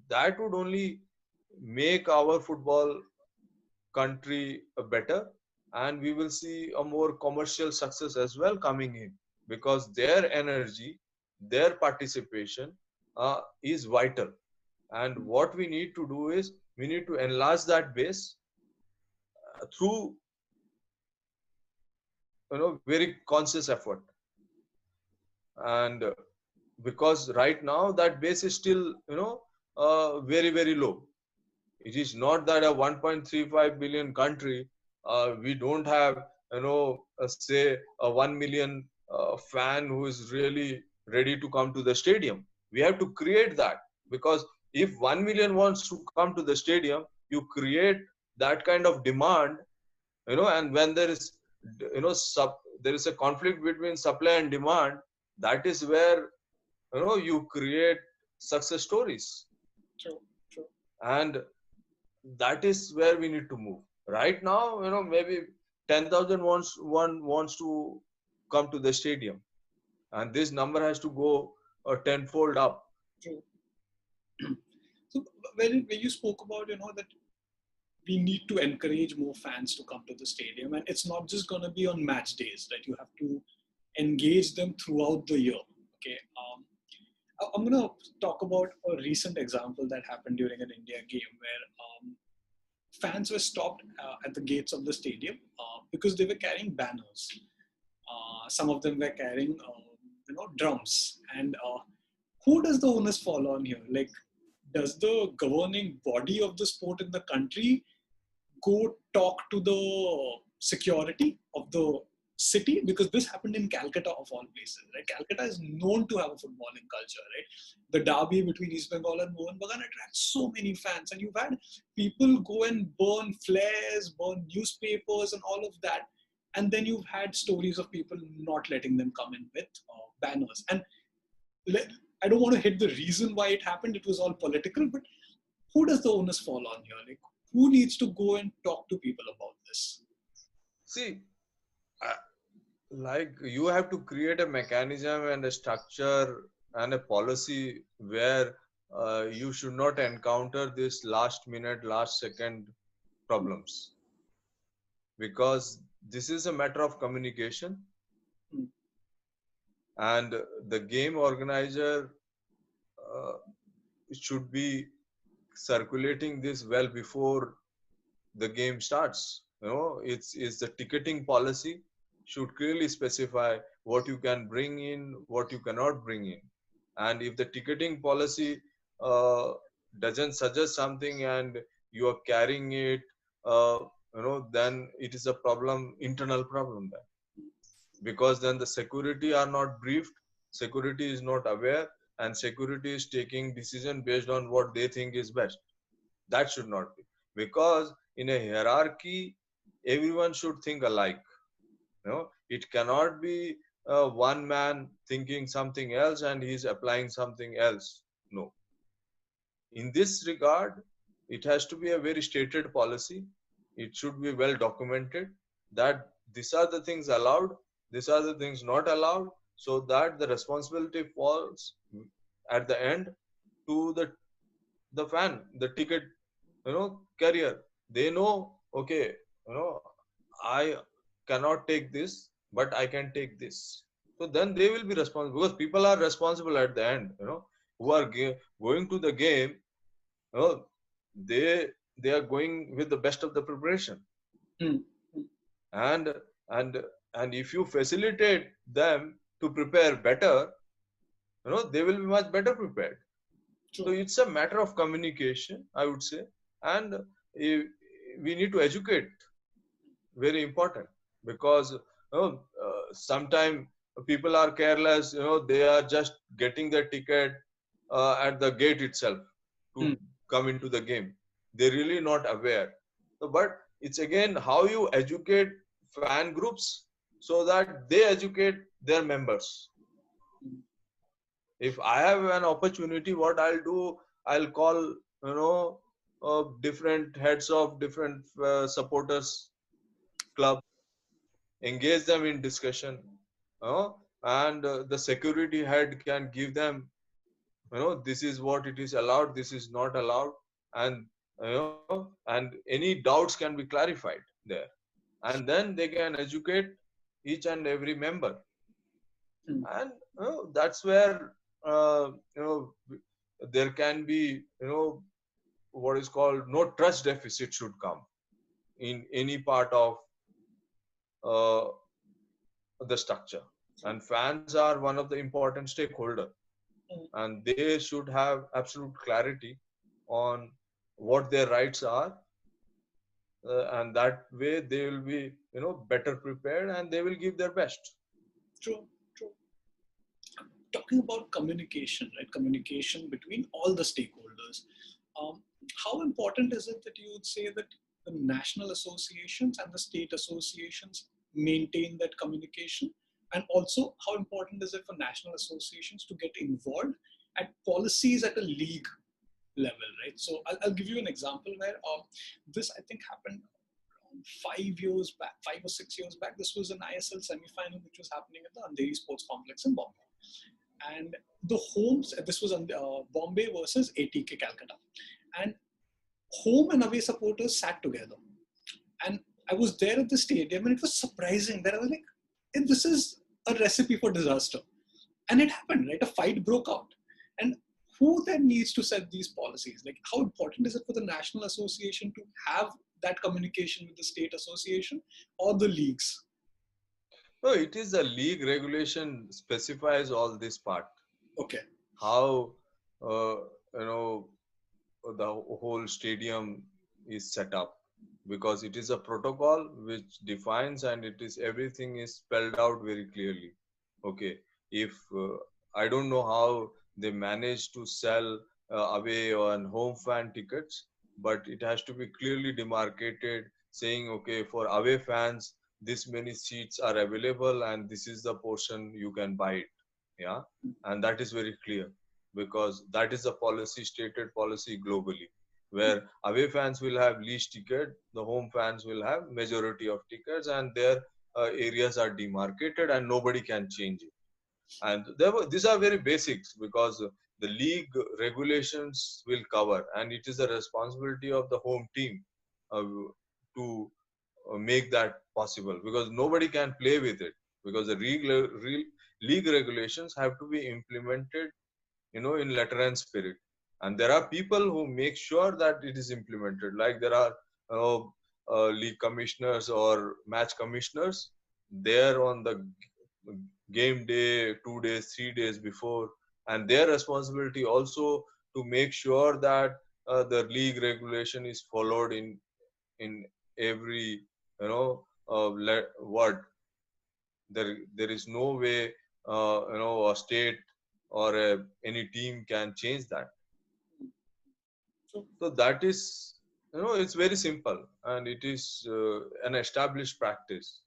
that would only make our football country better, and we will see a more commercial success as well coming in, because their energy, their participation is vital. And what we need to do is we need to enlarge that base through, very conscious effort. And because right now that base is still, very low. It is not that a 1.35 billion country, we don't have, say a 1 million fan who is really ready to come to the stadium. We have to create that, because if 1 million wants to come to the stadium, you create that kind of demand, and when there is, there is a conflict between supply and demand, that is where, you create success stories. True, true. And that is where we need to move. Right now, maybe 10,000 wants to come to the stadium, and this number has to go tenfold up. True. So when you spoke about, that we need to encourage more fans to come to the stadium, and it's not just going to be on match days, right? You have to engage them throughout the year. Okay. I'm going to talk about a recent example that happened during an India game where fans were stopped at the gates of the stadium because they were carrying banners. Some of them were carrying, drums. And who does the onus fall on here? Like, does the governing body of the sport in the country go talk to the security of the city? Because this happened in Calcutta of all places, right? Calcutta is known to have a footballing culture, right? The derby between East Bengal and Mohan Bagan attracts so many fans, and you've had people go and burn flares, burn newspapers, and all of that. And then you've had stories of people not letting them come in with banners. And I don't want to hit the reason why it happened. It was all political, but who does the onus fall on here? Like, who needs to go and talk to people about this? See, like you have to create a mechanism and a structure and a policy where you should not encounter this last minute, last second problems, because this is a matter of communication, mm, and the game organizer uh, should be circulating this well before the game starts. It's the ticketing policy should clearly specify what you can bring in, what you cannot bring in. And if the ticketing policy uh, doesn't suggest something and you are carrying it, uh, then it is a problem, internal problem there, because then the security are not briefed, security is not aware, and security is taking decision based on what they think is best. That should not be, because in a hierarchy everyone should think alike. It cannot be one man thinking something else and he's applying something else. No, in this regard it has to be a very stated policy. It should be well documented that these are the things allowed, these are the things not allowed, so that the responsibility falls at the end to the fan, the ticket carrier. They know, okay, you know I cannot take this, but I can take this. So then they will be responsible, because people are responsible at the end, who are going to the game. you know they are going with the best of the preparation. mm, mm. And and and if you facilitate them to prepare better, they will be much better prepared. So True. it's a matter of communication, I would say. And eh, we need to educate, very important, because sometimes people are careless. They are just getting the ticket at the gate itself to Mm, come into the game. They're really not aware. So, but it's again how you educate fan groups so that they educate their members. mm. If I have an opportunity, what I'll do, I'll call, different heads of different supporters club, engage them in discussion, uh, and the security head can give them, this is what it is allowed, this is not allowed, and and any doubts can be clarified there, and then they can educate each and every member. Mm. And that's where there can be, what is called no trust deficit should come in any part of uh, the structure. And fans are one of the important stakeholder, and they should have absolute clarity on what their rights are, and that way they will be, better prepared, and they will give their best. True, true. Talking about communication, right? Communication between all the stakeholders. Um, how important is it that you would say that the national associations and the state associations maintain that communication? And also, how important is it for national associations to get involved at policies at a league level, right? So I'll give you an example where this I think happened around 5 years back, 5 or 6 years back. This was an ISL semi-final which was happening at the Andheri Sports Complex in Bombay, and the homes. This was Bombay versus ATK Calcutta, and home and away supporters sat together. And I was there at the stadium, and it was surprising that I was like, "This is a recipe for disaster." And it happened, right? A fight broke out. And who then needs to set these policies? Like, how important is it for the National Association to have that communication with the state association or the leagues? No, it is the league regulation specifies all this part, Okay. how uh, you know the whole stadium is set up, because it is a protocol which defines, and it is everything is spelled out very clearly. Okay, if I don't know how they manage to sell away on home fan tickets, but it has to be clearly demarcated, saying, okay, for away fans this many seats are available and this is the portion you can buy it. Yeah, and that is very clear, because that is the policy, stated policy globally, where away fans will have least ticket, the home fans will have majority of tickets, and their areas are demarcated and nobody can change it. And these are very basics, because the league regulations will cover, and it is the responsibility of the home team uh, to make that possible, because nobody can play with it, because the league regulations have to be implemented, in letter and spirit. And there are people who make sure that it is implemented, like there are league commissioners or match commissioners there on the game day, 2 days, 3 days before, and their responsibility also to make sure that the league regulation is followed in every, what, there is no way a state or any team can change that. So, So that is, it's very simple, and it is an established practice.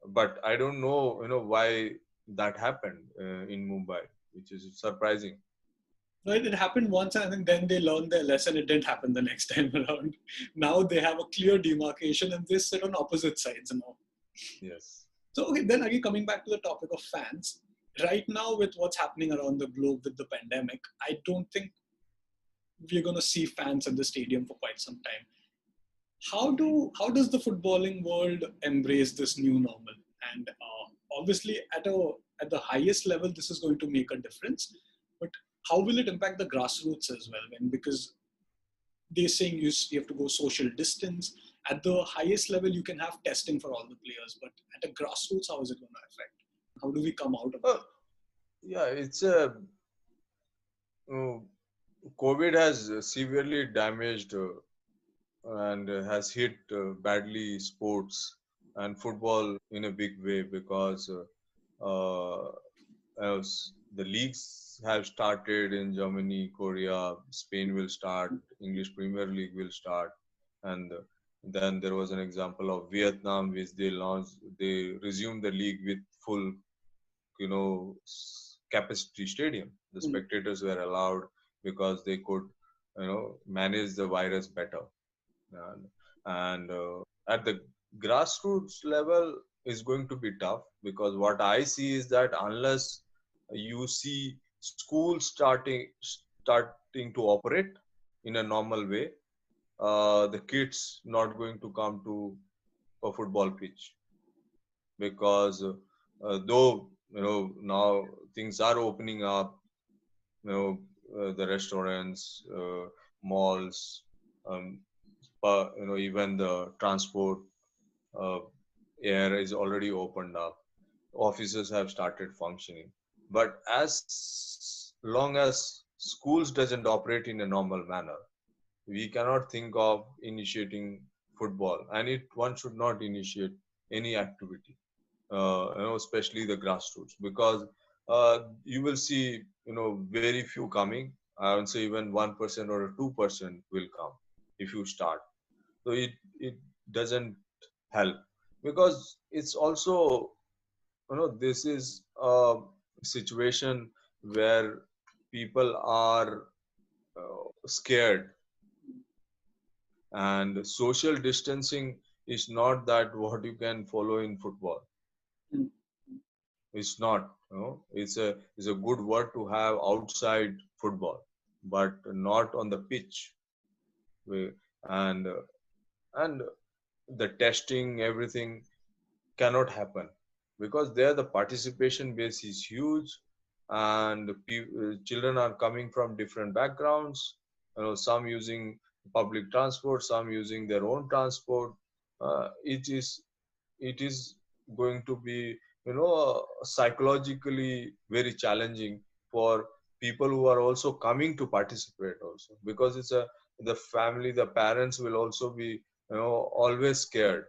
But I don't know, why that happened in Mumbai, which is surprising. no, it happened once, and I think then they learned their lesson. It didn't happen the next time around. Now they have a clear demarcation, and they sit on opposite sides now. Yes. So, okay, then again, coming back to the topic of fans, right now with what's happening around the globe with the pandemic, I don't think we're going to see fans at the stadium for quite some time. How does the footballing world embrace this new normal? And obviously, at the highest level, this is going to make a difference. But how will it impact the grassroots as well? Because they're saying you have to go social distance. At the highest level, you can have testing for all the players, but at a grassroots, how is it going to affect? How do we come out of Uh, it? yeah, it's a uh, COVID has severely damaged and has hit badly sports and football in a big way, because as the leagues have started in Germany, Korea, Spain will start, English Premier League will start, and then there was an example of Vietnam, which they resumed the league with full, capacity stadium. The Mm. spectators were allowed because they could, manage the virus better. And at the grassroots level is going to be tough, because what I see is that unless you see schools starting to operate in a normal way, the kids not going to come to a football pitch, because though now things are opening up, the restaurants, malls, um, even the transport, uh, air is already opened up, offices have started functioning, but as long as schools doesn't operate in a normal manner, we cannot think of initiating football, and one should not initiate any activity, especially the grassroots, because you will see, very few coming. I would say even 1% or 2% will come if you start. So it doesn't help, because it's also, this is a situation where people are scared, and social distancing is not that what you can follow in football. Mm. It's not, it's a good word to have outside football, but not on the pitch. And the testing, everything cannot happen, because there the participation base is huge, and children are coming from different backgrounds, some using public transport, some using their own transport. Uh, it is it is going to be, psychologically very challenging for people who are also coming to participate also, because the family, the parents will also be, always scared,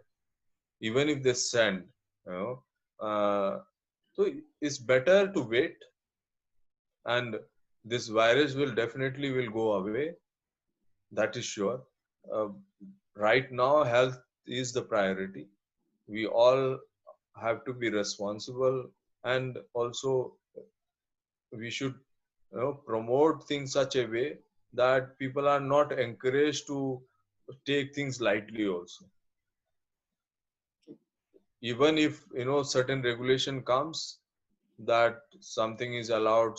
even if they send, you know uh, so it's better to wait, and this virus will definitely will go away, that is sure. uh, right now health is the priority. We all have to be responsible, and also we should, promote things such a way that people are not encouraged to take things lightly also. Even if, certain regulation comes that something is allowed,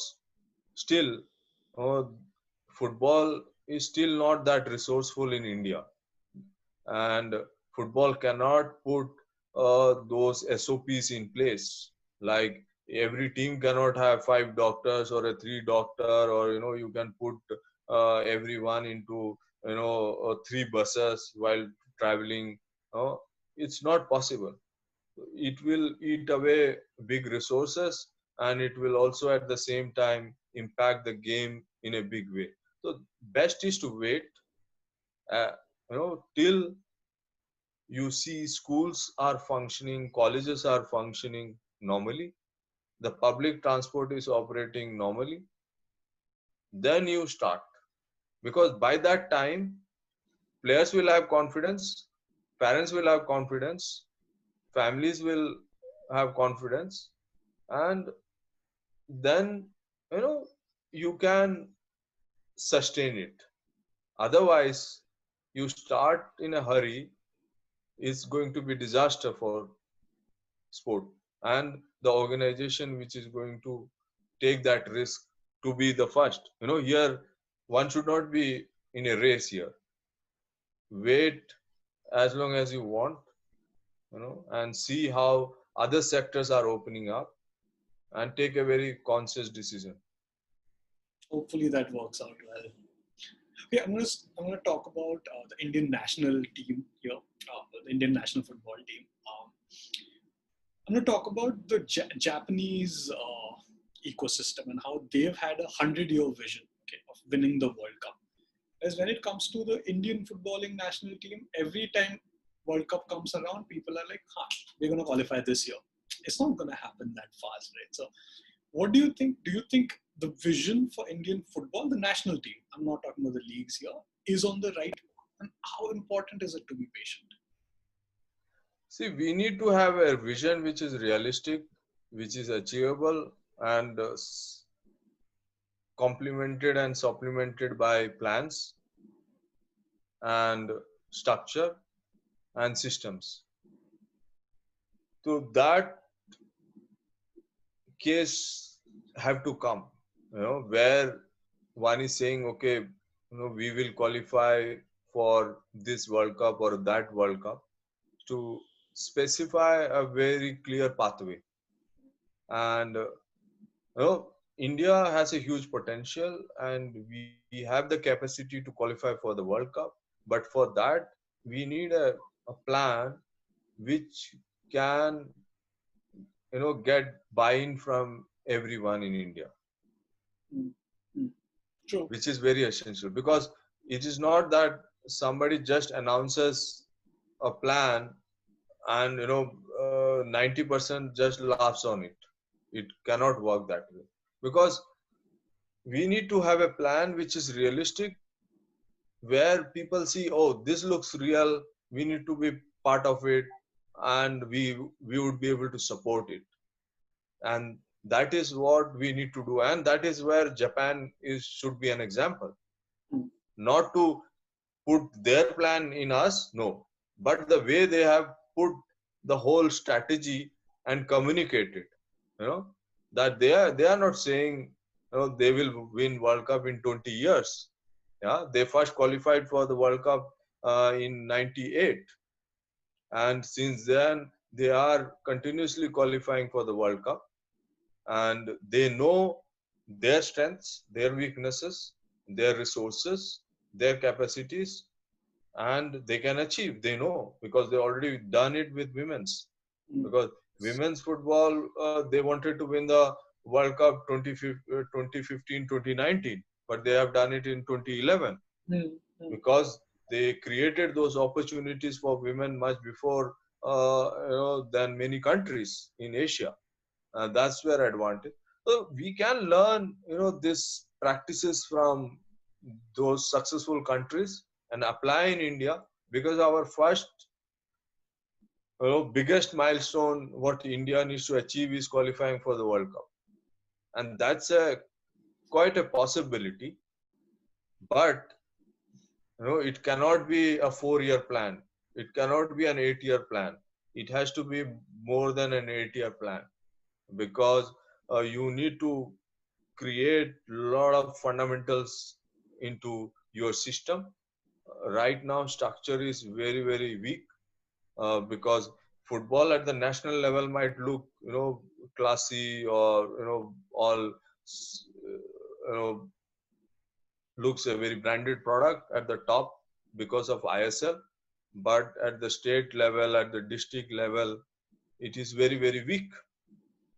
still, football is still not that resourceful in India, and Football cannot put those SOPs in place. Like every team cannot have 5 doctors or a 3 doctor, or you can put everyone into 3 buses while traveling. Uh, it's not possible. It will eat away big resources, and it will also at the same time impact the game in a big way. So best is to wait, till you see schools are functioning, colleges are functioning normally, the public transport is operating normally, then you start. Because by that time, players will have confidence, parents will have confidence, families will have confidence, and then you know you can sustain it. Otherwise, you start in a hurry, it's going to be disaster for sport and the organization which is going to take that risk to be the first. Here one should not be in a race here. Wait as long as you want, and see how other sectors are opening up, and take a very conscious decision. Hopefully that works out well. Okay, I'm gonna talk about the Indian national team here, the Indian national football team. I'm gonna talk about the Japanese ecosystem and how they've had 100-year vision, okay, of winning the World Cup. As when it comes to the Indian footballing national team, every time World Cup comes around, people are like, we're gonna qualify this year. It's not gonna happen that fast, right? So what do you think? Do you think the vision for Indian football, the national team, I'm not talking about the leagues here, is on the right path? And how important is it to be patient? See, we need to have a vision which is realistic, which is achievable, and complemented and supplemented by plans and structure and systems. So that case have to come, where one is saying, okay, we will qualify for this World Cup or that World Cup, to specify a very clear pathway. And India has a huge potential, and we have the capacity to qualify for the World Cup. But for that, we need a plan which can get buy-in from everyone in India, Mm, mm. True. which is very essential. Because it is not that somebody just announces a plan and 90% just laughs on it. It cannot work that way, because we need to have a plan which is realistic, where people see, oh, this looks real, we need to be part of it, and we would be able to support it. And that is what we need to do, and that is where Japan is should be an example. Mm, Not to put their plan in us, no, but the way they have put the whole strategy and communicate it, you know that they are not saying they will win World Cup in 20 years. Yeah, they first qualified for the World Cup in 98, and since then they are continuously qualifying for the World Cup, and they know their strengths, their weaknesses, their resources, their capacities, and they can achieve. They know, because they already done it with women's. mm, Because women's football, they wanted to win the World Cup 2015, 2019, but they have done it in 2011, mm, mm, because they created those opportunities for women much before than many countries in Asia. That's where advantage. So we can learn these practices from those successful countries and apply in India, because our first biggest milestone what India needs to achieve is qualifying for the World Cup, and that's a quite a possibility. But it cannot be a 4-year plan. It cannot be an 8-year plan. It has to be more than an 8-year plan, because you need to create a lot of fundamentals into your system. Right now, structure is very, very weak. because football at the national level might look, classy, or all looks a very branded product at the top because of ISL, but at the state level, at the district level, it is very, very weak.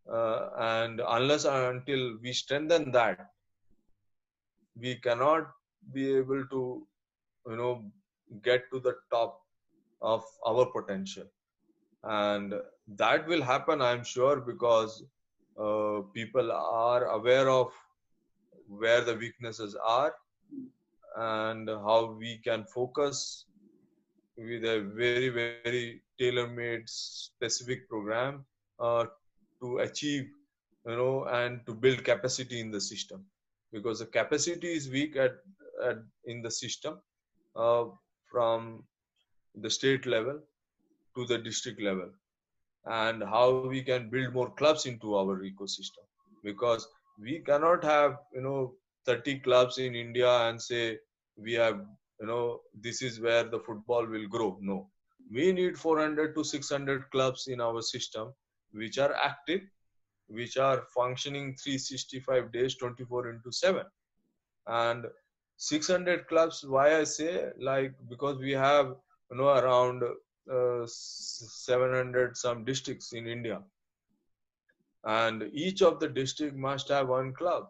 And unless and until we strengthen that, we cannot be able to, you know get to the top of our potential. And that will happen, I'm sure, because people are aware of where the weaknesses are, and how we can focus with a very, very tailor-made specific program uh, to achieve, and to build capacity in the system, because the capacity is weak at in the system, uh, from the state level to the district level, and how we can build more clubs into our ecosystem, because we cannot have 30 clubs in India and say we have, this is where the football will grow. No, we need 400 to 600 clubs in our system, which are active, which are functioning 365 days 24 into 7. And 600 clubs, why I say, like, because we have around 700 some districts in India, and each of the district must have one club,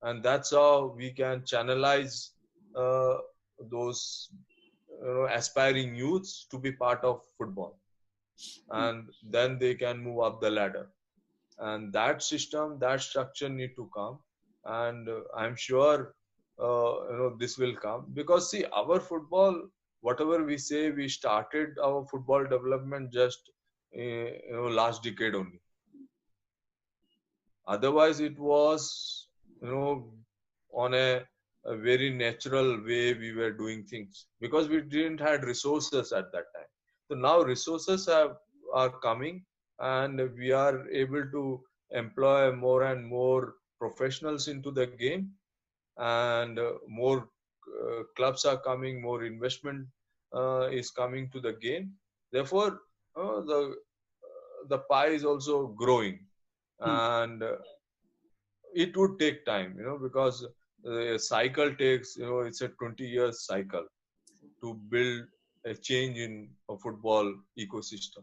and that's how we can channelize uh, those aspiring youths to be part of football, and then they can move up the ladder. And that system, that structure need to come. And I'm sure this will come, because see, our football, whatever we say, we started our football development just last decade only. Otherwise it was, you know on a very natural way we were doing things, because we didn't had resources at that time. So now resources are coming, and we are able to employ more and more professionals into the game, and more clubs are coming, more investment is coming to the game. Therefore the pie is also growing. Hmm. And it would take time, because the cycle takes, it's a 20 years cycle to build a change in a football ecosystem.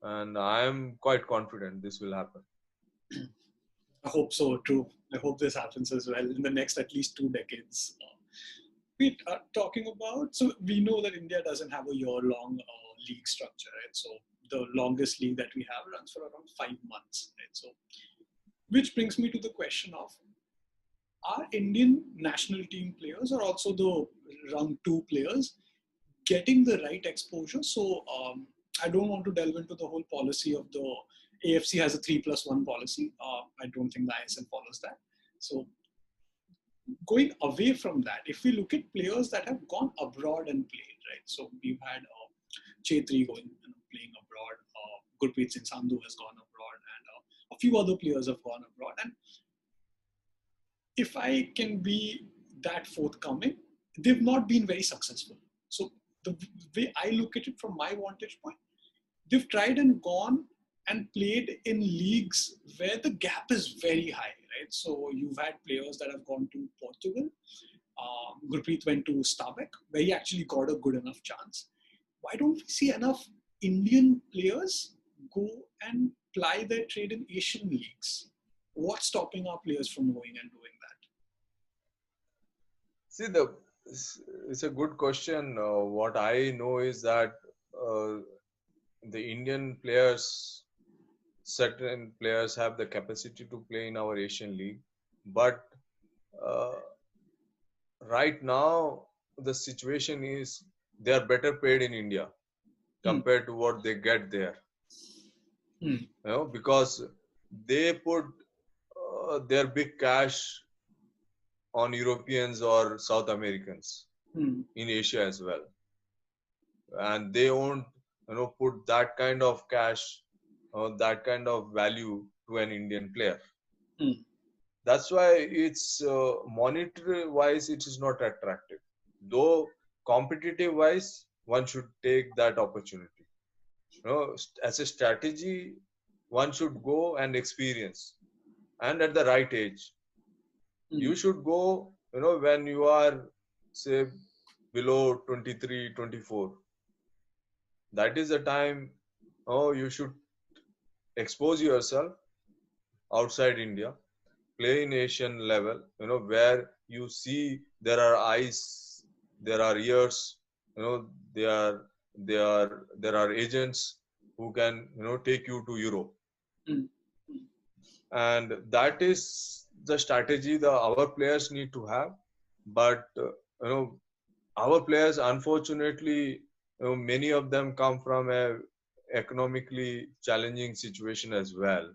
And I am quite confident this will happen. I hope so, too. I hope this happens as well in the next at least 2 decades. We are talking about, so we know that India doesn't have a year-long league structure, right? So the longest league that we have runs for around 5 months, right? So, which brings me to the question of, are Indian national team players or also the round two players getting the right exposure? So I don't want to delve into the whole policy of the AFC has a 3+1 policy. I don't think the ISL follows that. So going away from that, if we look at players that have gone abroad and played, right? So we've had Chetri going, playing abroad. Gurpreet Singh Sandhu has gone abroad, and a few other players have gone abroad. And if I can be that forthcoming, they've not been very successful. So the way I look at it from my vantage point, they've tried and gone and played in leagues where the gap is very high, right? So you've had players that have gone to Portugal. Gurpreet went to Stabæk, where he actually got a good enough chance. Why don't we see enough Indian players go and ply their trade in Asian leagues? What's stopping our players from going and doing that? See, it's a good question. What I know is that uh, the Indian players, certain players have the capacity to play in our Asian League, but uh, right now the situation is they are better paid in India Hmm. compared to what they get there. Hmm. Because they put their big cash on Europeans or South Americans Hmm. in Asia as well, and they won't put that kind of cash or that kind of value to an Indian player. Hmm. That's why it's monetary wise it is not attractive, though competitive wise one should take that opportunity. As a strategy, one should go and experience, and at the right age. You should go, when you are, say, below 23, 24. That is the time, you should expose yourself outside India, play in Asian level, where you see there are eyes, there are ears, there are agents who can, take you to Europe. And that is the strategy that our players need to have. But, our players, unfortunately, many of them come from a economically challenging situation as well.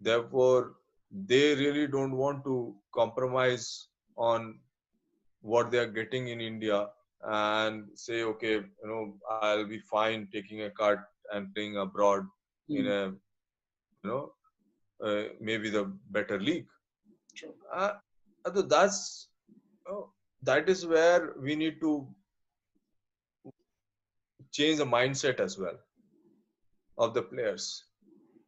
Therefore, they really don't want to compromise on what they are getting in India and say, okay, I'll be fine taking a cut and playing abroad in a, maybe the better league. Uh, that's that is where we need to change the mindset as well of the players.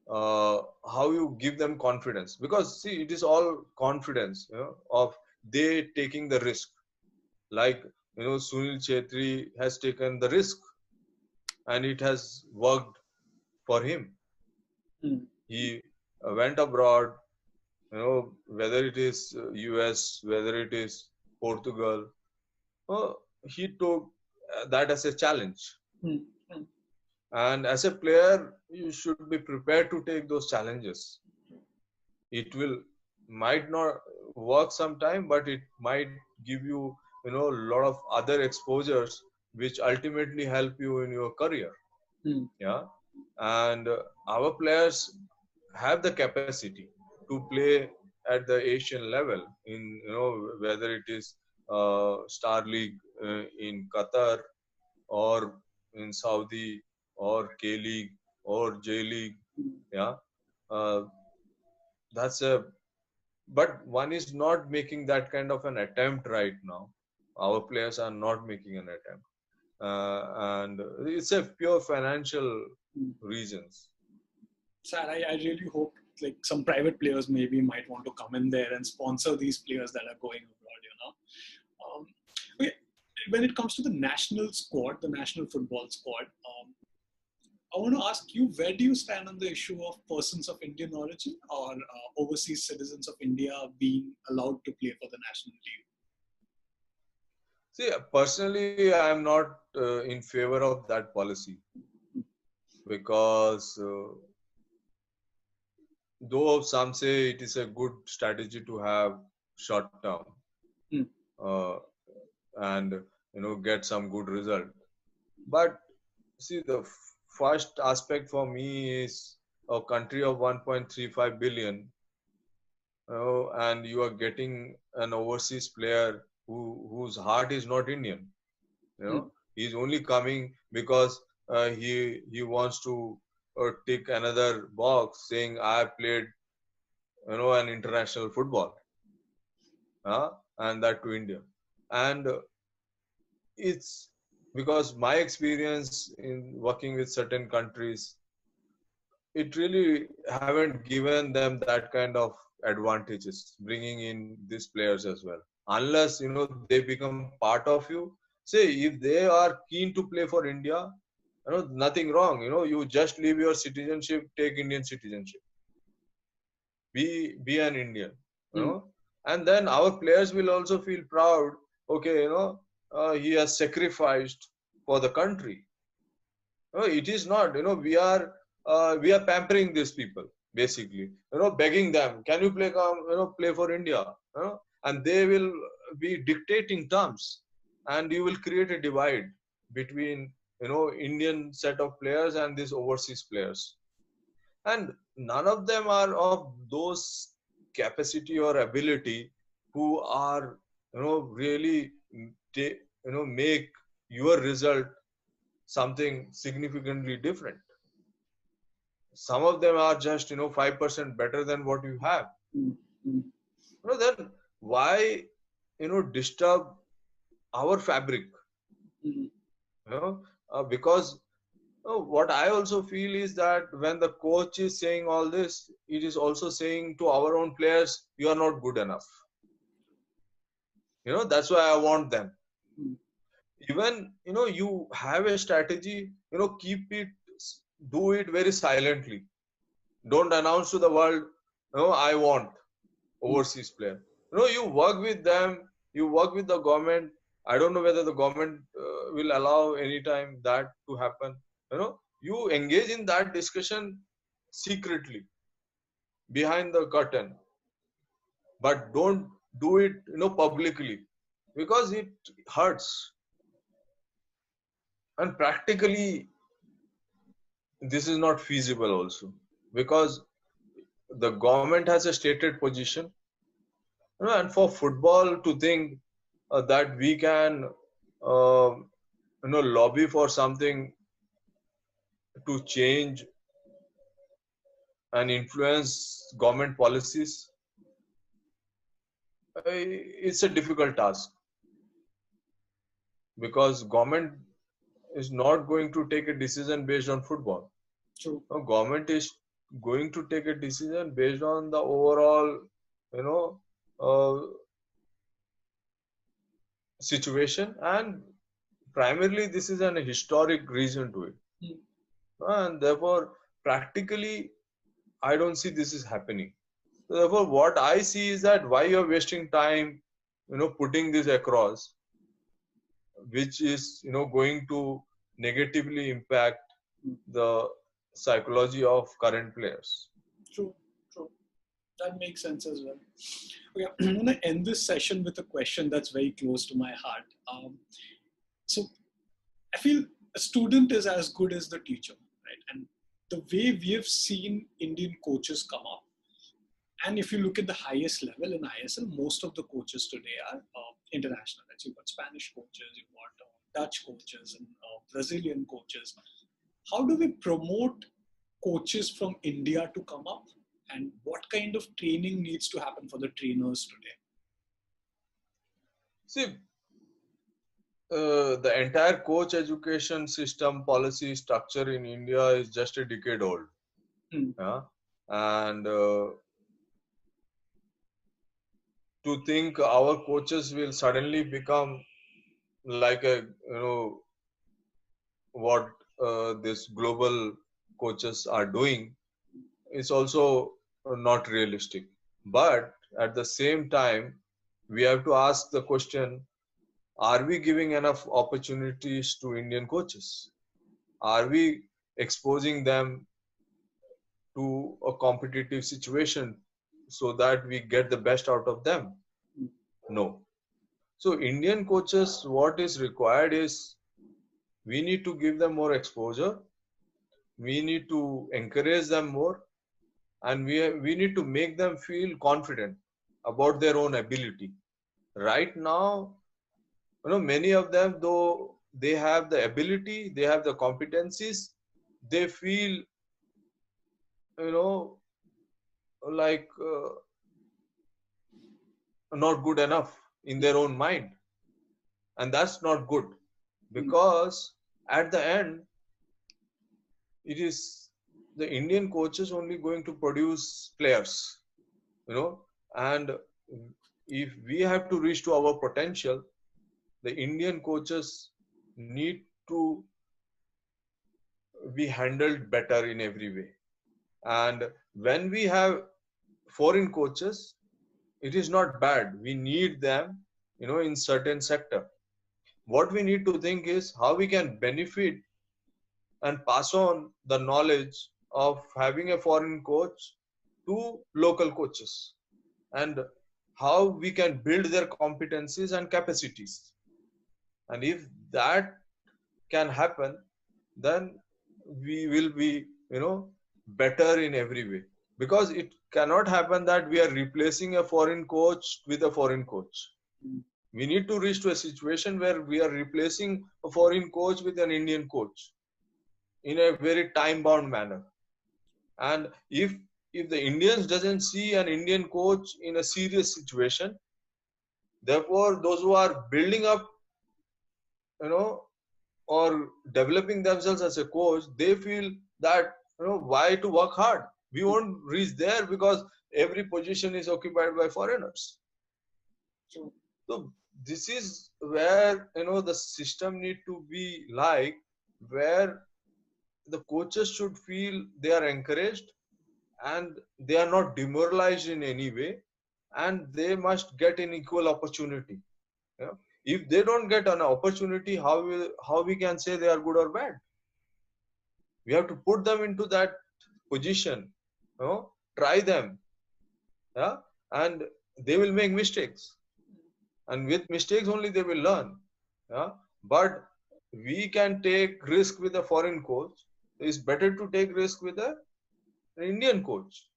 How you give them confidence, because see, it is all confidence, of they taking the risk. Like, Sunil Chetri has taken the risk and it has worked for him. He went abroad, whether it is US, whether it is Portugal, he took that as a challenge. And as a player, you should be prepared to take those challenges. It might not work sometime, but it might give you, a lot of other exposures which ultimately help you in your career. Yeah. And our players have the capacity to play at the Asian level in, whether it is Star League in Qatar, or in Saudi, or K League, or J League. Yeah. Uh, that's a But one is not making that kind of an attempt right now. Our players are not making an attempt, and it's a pure financial reasons. Sir, I really hope like some private players maybe might want to come in there and sponsor these players that are going abroad. Okay, when it comes to the national squad, the national football squad, I want to ask you, where do you stand on the issue of persons of Indian origin or overseas citizens of India being allowed to play for the national team? See, personally, I am not in favor of that policy, because though some say it is a good strategy to have short term, uh, and get some good result. But see, the first aspect for me is a country of 1.35 billion, and you are getting an overseas player whose heart is not Indian. He's only coming because he wants to tick another box saying I played an international football, and that to India. And it's because my experience in working with certain countries, it really haven't given them that kind of advantages bringing in these players as well, unless they become part of you. Say if they are keen to play for India, nothing wrong. You just leave your citizenship, take Indian citizenship, be an Indian, and then our players will also feel proud. Okay, he has sacrificed for the country. It is not, we are pampering these people, basically, begging them, can you play for India, and they will be dictating terms, and you will create a divide between Indian set of players and these overseas players, and none of them are of those capacity or ability who are really make your result something significantly different. Some of them are just 5% better than what you have. Then why disturb our fabric? Because what I also feel is that when the coach is saying all this, it is also saying to our own players, you are not good enough. That's why I want them. Mm. Even, you have a strategy, keep it, do it very silently. Don't announce to the world, I want Mm. overseas player. You work with them, you work with the government. I don't know whether the government will allow any time that to happen. You engage in that discussion secretly behind the curtain, but don't do it, publicly, because it hurts. And practically, this is not feasible also, because the government has a stated position. And for football to think that we can uh, lobby for something to change and influence government policies, it's a difficult task, because government is not going to take a decision based on football. True. No, government is going to take a decision based on the overall, you know, uh, situation, and primarily this is an historic reason to it. Mm. And therefore, practically, I don't see this is happening. So therefore, what I see is that why you're wasting time, putting this across, which is, going to negatively impact Mm. the psychology of current players. True. True. That makes sense as well. Okay, I'm going to end this session with a question that's very close to my heart. So I feel a student is as good as the teacher, right? And the way we have seen Indian coaches come up, and if you look at the highest level in ISL, most of the coaches today are international. Right? So you've got Spanish coaches, you've got Dutch coaches, and Brazilian coaches. How do we promote coaches from India to come up? And what kind of training needs to happen for the trainers today? See, the entire coach education system policy structure in India is just a decade old. Hmm. Yeah? And to think our coaches will suddenly become like what this global coaches are doing is also not realistic. But at the same time, we have to ask the question, are we giving enough opportunities to Indian coaches? Are we exposing them to a competitive situation so that we get the best out of them? No. So Indian coaches, what is required is we need to give them more exposure. We need to encourage them more, and we need to make them feel confident about their own ability. Right now, many of them, though they have the ability, they have the competencies, they feel, you know, like not good enough in their own mind. And that's not good, because at the end, it is the Indian coaches only going to produce players, and if we have to reach to our potential, the Indian coaches need to be handled better in every way. And when we have foreign coaches, it is not bad. We need them, in certain sector. What we need to think is how we can benefit and pass on the knowledge of having a foreign coach to local coaches, and how we can build their competencies and capacities. And if that can happen, then we will be, better in every way. Because it cannot happen that we are replacing a foreign coach with a foreign coach. We need to reach to a situation where we are replacing a foreign coach with an Indian coach in a very time bound manner. And if the Indians doesn't see an Indian coach in a serious situation, therefore those who are building up, or developing themselves as a coach, they feel that, why to work hard? We won't reach there because every position is occupied by foreigners. True. So this is where the system need to be like, where the coaches should feel they are encouraged and they are not demoralized in any way, and they must get an equal opportunity. If they don't get an opportunity, how we can say they are good or bad? We have to put them into that position, try them, yeah, and they will make mistakes, and with mistakes only they will learn. Yeah, but we can take risk with a foreign coach. It's better to take risk with an Indian coach,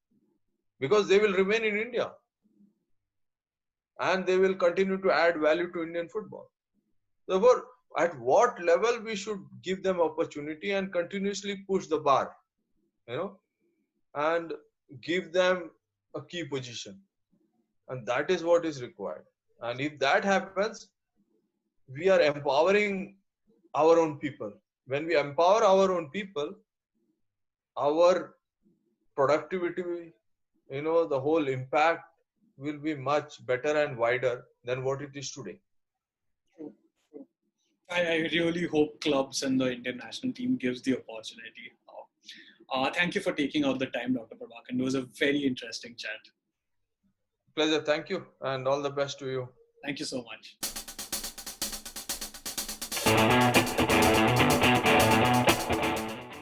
because they will remain in India and they will continue to add value to Indian football. Therefore, at what level we should give them opportunity and continuously push the bar, and give them a key position, and that is what is required. And if that happens, we are empowering our own people. When we empower our own people, our productivity, the whole impact will be much better and wider than what it is today. True. True. I really hope clubs and the Indian national team gives the opportunity. Thank you for taking out the time, Dr. Prabhakaran. It was a very interesting chat. Pleasure. Thank you, and all the best to you. Thank you so much.